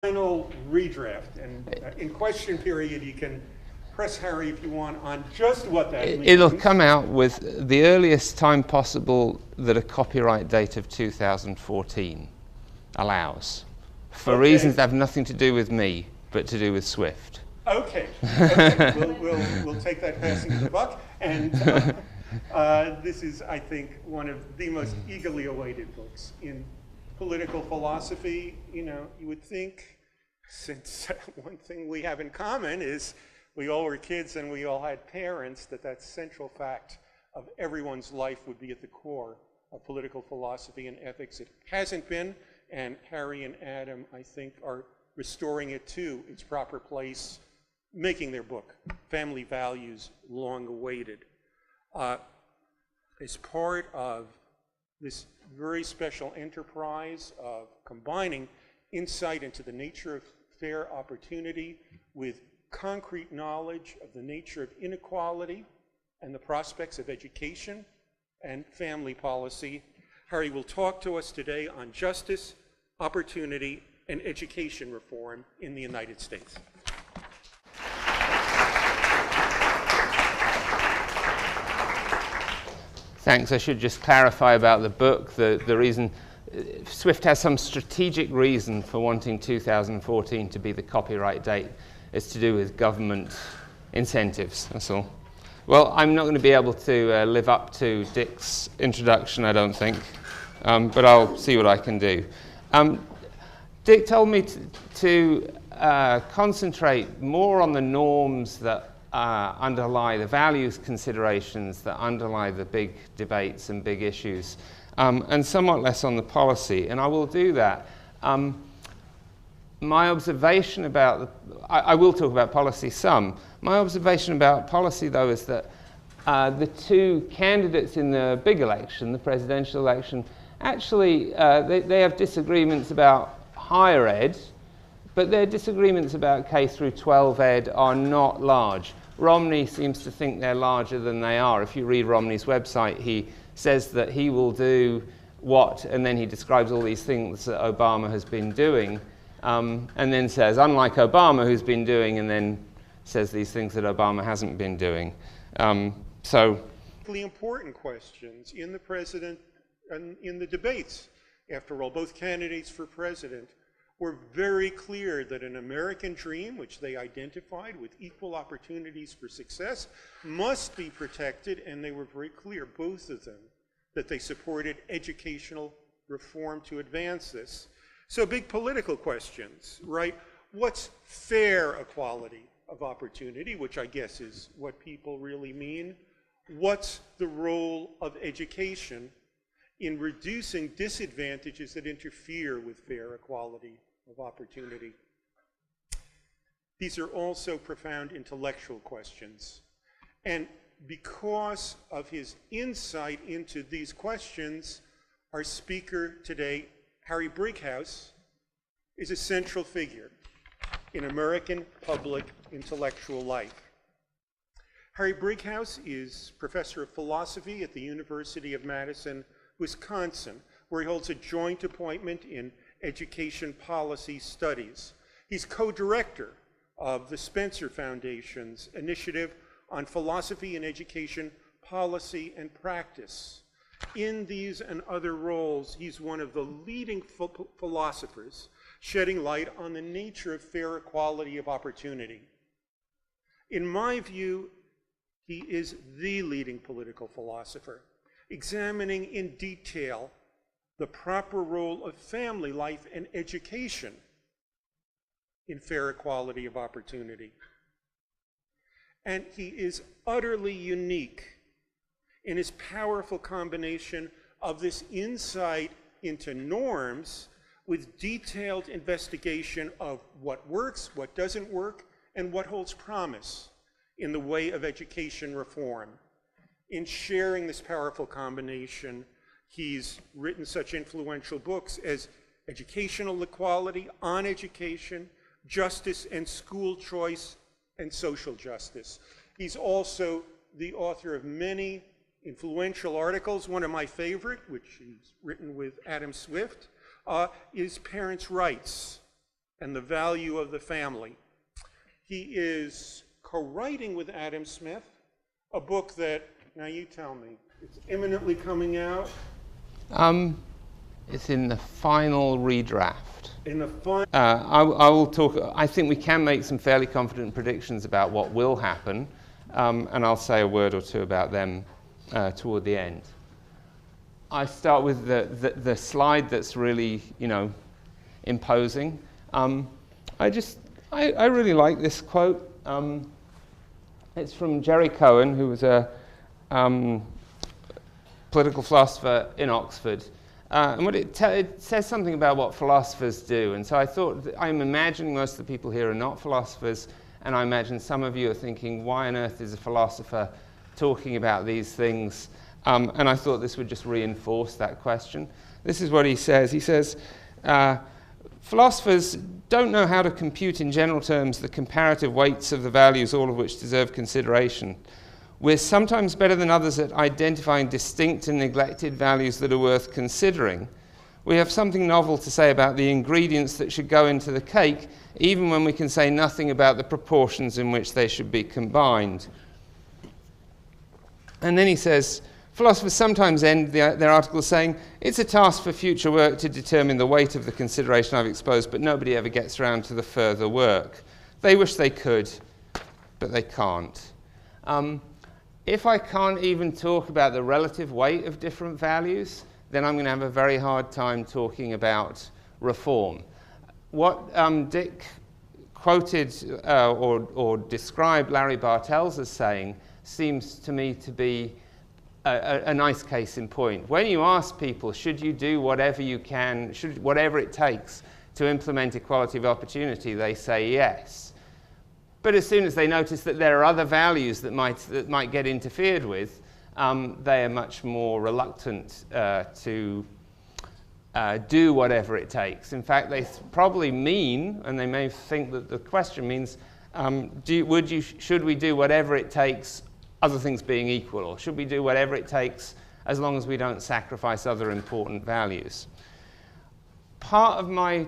[SPEAKER 1] Final redraft, and in question period you can press Harry if you want on just what that means.
[SPEAKER 2] It'll come out with the earliest time possible that a copyright date of 2014 allows, for reasons that have nothing to do with me, but to do with Swift.
[SPEAKER 1] Okay. We'll take that passing of the buck, and this is, I think, one of the most eagerly awaited books in political philosophy. You know, you would think, since one thing we have in common is we all were kids and we all had parents, that central fact of everyone's life would be at the core of political philosophy and ethics. It hasn't been, and Harry and Adam, I think, are restoring it to its proper place, making their book, Family Values, long awaited. As part of this very special enterprise of combining insight into the nature of fair opportunity with concrete knowledge of the nature of inequality and the prospects of education and family policy, Harry will talk to us today on justice, opportunity, and education reform in the United States.
[SPEAKER 2] Thanks. I should just clarify about the book. The reason Swift has some strategic reason for wanting 2014 to be the copyright date. It's to do with government incentives, that's all. Well, I'm not going to be able to live up to Dick's introduction, I don't think, but I'll see what I can do. Dick told me to concentrate more on the norms that underlie the values considerations that underlie the big debates and big issues, and somewhat less on the policy, and I will do that. My observation about, I will talk about policy some. My observation about policy, though, is that the two candidates in the big election, the presidential election, actually they have disagreements about higher ed, but their disagreements about K through 12 ed are not large. Romney seems to think they're larger than they are. If you read Romney's website, he says that he will do what, and then he describes all these things that Obama has been doing, and then says, unlike Obama, who's been doing, and then says these things that Obama hasn't been doing. So,
[SPEAKER 1] the important questions in the president and in the debates. After all, both candidates for president were very clear that an American dream, which they identified with equal opportunities for success, must be protected, and they were very clear, both of them, that they supported educational reform to advance this. So big political questions, right? What's fair equality of opportunity, which I guess is what people really mean? What's the role of education in reducing disadvantages that interfere with fair equality of opportunity? These are also profound intellectual questions. And because of his insight into these questions, our speaker today, Harry Brighouse, is a central figure in American public intellectual life. Harry Brighouse is professor of philosophy at the University of Madison, Wisconsin, where he holds a joint appointment in education policy studies. He's co-director of the Spencer Foundation's initiative on philosophy and education policy and practice. In these and other roles, he's one of the leading philosophers shedding light on the nature of fair equality of opportunity. In my view, he is the leading political philosopher, examining in detail the proper role of family life and education in fair equality of opportunity. And he is utterly unique in his powerful combination of this insight into norms with detailed investigation of what works, what doesn't work, and what holds promise in the way of education reform. In sharing this powerful combination, he's written such influential books as Educational Equality, On Education, Justice and School Choice, and Social Justice. He's also the author of many influential articles. One of my favorite, which he's written with Adam Swift, is Parents' Rights and the Value of the Family. He is co-writing with Adam Smith a book that, now you tell me, it's imminently coming out?
[SPEAKER 2] It's in the final redraft.
[SPEAKER 1] In the final...
[SPEAKER 2] I will talk, I think we can make some fairly confident predictions about what will happen, and I'll say a word or two about them toward the end. I start with the slide that's really, imposing. I really like this quote. It's from Jerry Cohen, who was a political philosopher in Oxford. And what it says something about what philosophers do. And so I thought, I'm imagining most of the people here are not philosophers, and I imagine some of you are thinking, why on earth is a philosopher talking about these things? And I thought this would just reinforce that question. This is what he says. He says, philosophers don't know how to compute in general terms the comparative weights of the values, all of which deserve consideration. We're sometimes better than others at identifying distinct and neglected values that are worth considering. We have something novel to say about the ingredients that should go into the cake, even when we can say nothing about the proportions in which they should be combined. And then he says, philosophers sometimes end their articles saying, it's a task for future work to determine the weight of the consideration I've exposed, but nobody ever gets around to the further work. They wish they could, but they can't. If I can't even talk about the relative weight of different values, then I'm going to have a very hard time talking about reform. What Dick quoted or described Larry Bartels as saying seems to me to be a nice case in point. When you ask people, should you do whatever you can, whatever it takes to implement equality of opportunity, they say yes. But as soon as they notice that there are other values that might get interfered with, they are much more reluctant to do whatever it takes. In fact, they probably mean, and they may think that the question means, should we do whatever it takes, other things being equal, or should we do whatever it takes as long as we don't sacrifice other important values? Part of my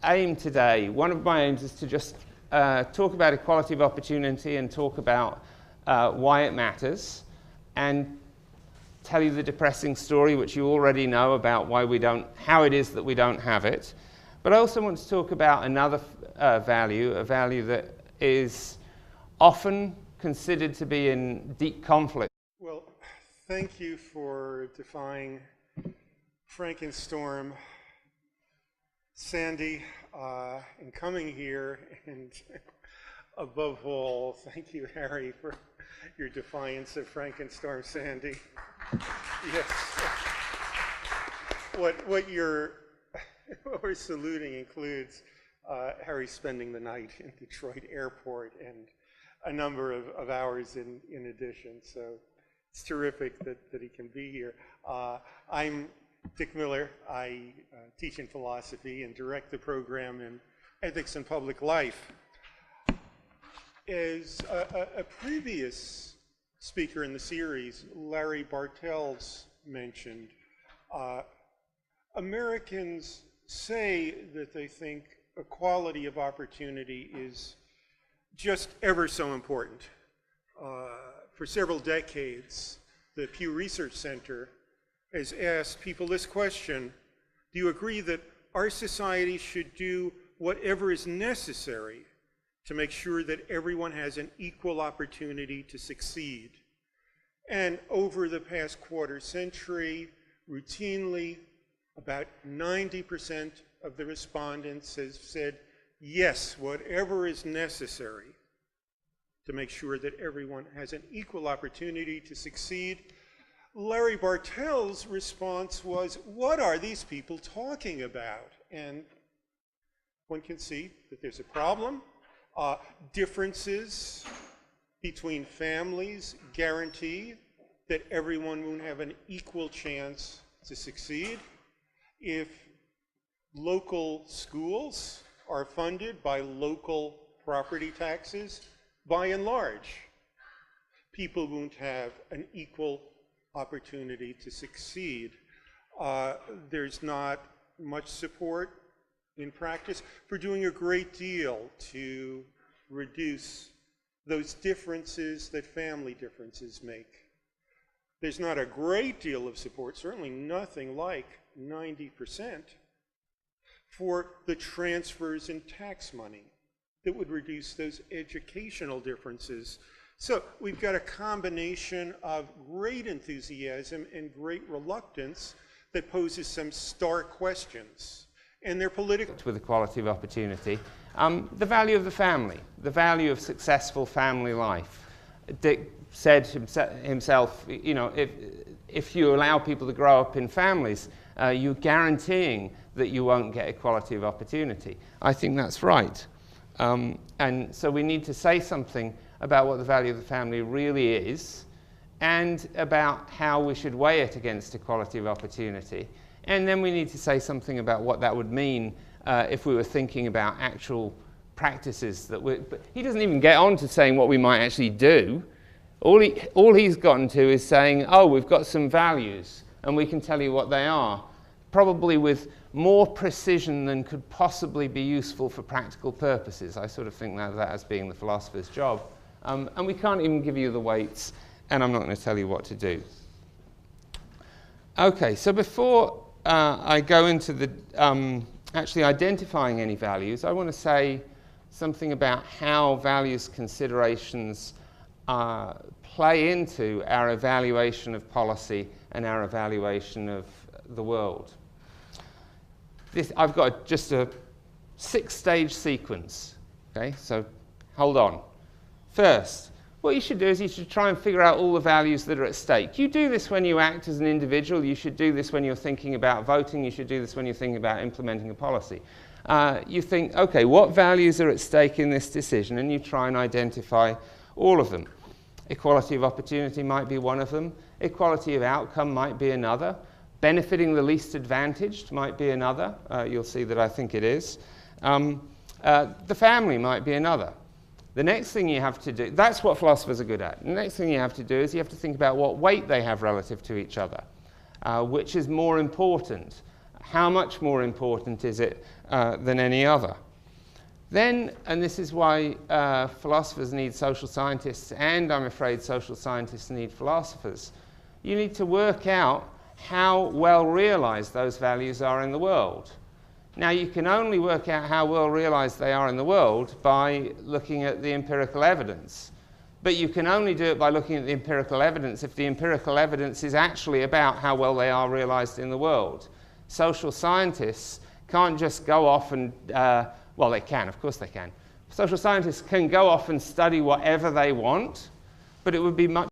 [SPEAKER 2] aim today, one of my aims is to just talk about equality of opportunity and talk about why it matters, and tell you the depressing story, which you already know about how it is that we don't have it. But I also want to talk about another value, a value that is often considered to be in deep conflict.
[SPEAKER 1] Well, thank you for defying Frankenstorm, Sandy, and coming here, and above all, thank you, Harry, for your defiance of Frankenstorm, Sandy. Yes. What we're saluting includes Harry spending the night in Detroit Airport and a number of hours in addition. So it's terrific that he can be here. I'm Dick Miller. I teach in philosophy and direct the program in ethics and public life. As a previous speaker in the series, Larry Bartels, mentioned, Americans say that they think equality of opportunity is just ever so important. For several decades, the Pew Research Center has asked people this question: do you agree that our society should do whatever is necessary to make sure that everyone has an equal opportunity to succeed? And over the past quarter century, routinely, about 90% of the respondents have said, yes, whatever is necessary to make sure that everyone has an equal opportunity to succeed. Larry Bartels' response was, what are these people talking about? And one can see that there's a problem. Differences between families guarantee that everyone won't have an equal chance to succeed. If local schools are funded by local property taxes, by and large, people won't have an equal opportunity to succeed. There's not much support in practice for doing a great deal to reduce those differences that family differences make. There's not a great deal of support, certainly nothing like 90%, for the transfers in tax money that would reduce those educational differences. So we've got a combination of great enthusiasm and great reluctance that poses some stark questions. And they're political.
[SPEAKER 2] With equality of opportunity, the value of the family, the value of successful family life. Dick said himself, you know, if you allow people to grow up in families, you're guaranteeing that you won't get equality of opportunity. I think that's right. And so we need to say something about what the value of the family really is, and about how we should weigh it against equality of opportunity. And then we need to say something about what that would mean if we were thinking about actual practices that but he doesn't even get on to saying what we might actually do. All he's gotten to is saying, oh, we've got some values and we can tell you what they are. probably with more precision than could possibly be useful for practical purposes. I sort of think that as being the philosopher's job. And we can't even give you the weights, and I'm not going to tell you what to do. Okay, so before I go into the actually identifying any values, I want to say something about how values considerations play into our evaluation of policy and our evaluation of the world. I've got just a 6-stage sequence. Okay, so hold on. First, what you should do is you should try and figure out all the values that are at stake. You do this when you act as an individual. You should do this when you're thinking about voting. You should do this when you're thinking about implementing a policy. You think, okay, what values are at stake in this decision? And you try and identify all of them. Equality of opportunity might be one of them. Equality of outcome might be another. Benefiting the least advantaged might be another. You'll see that I think it is. The family might be another. The next thing you have to do, that's what philosophers are good at. The next thing you have to do is you have to think about what weight they have relative to each other. Which is more important? How much more important is it than any other? Then, and this is why philosophers need social scientists, and I'm afraid social scientists need philosophers, you need to work out how well realized those values are in the world. Now, you can only work out how well realized they are in the world by looking at the empirical evidence. But you can only do it by looking at the empirical evidence if the empirical evidence is actually about how well they are realized in the world. Social scientists can't just go off and, well, they can, of course they can. Social scientists can go off and study whatever they want, but it would be much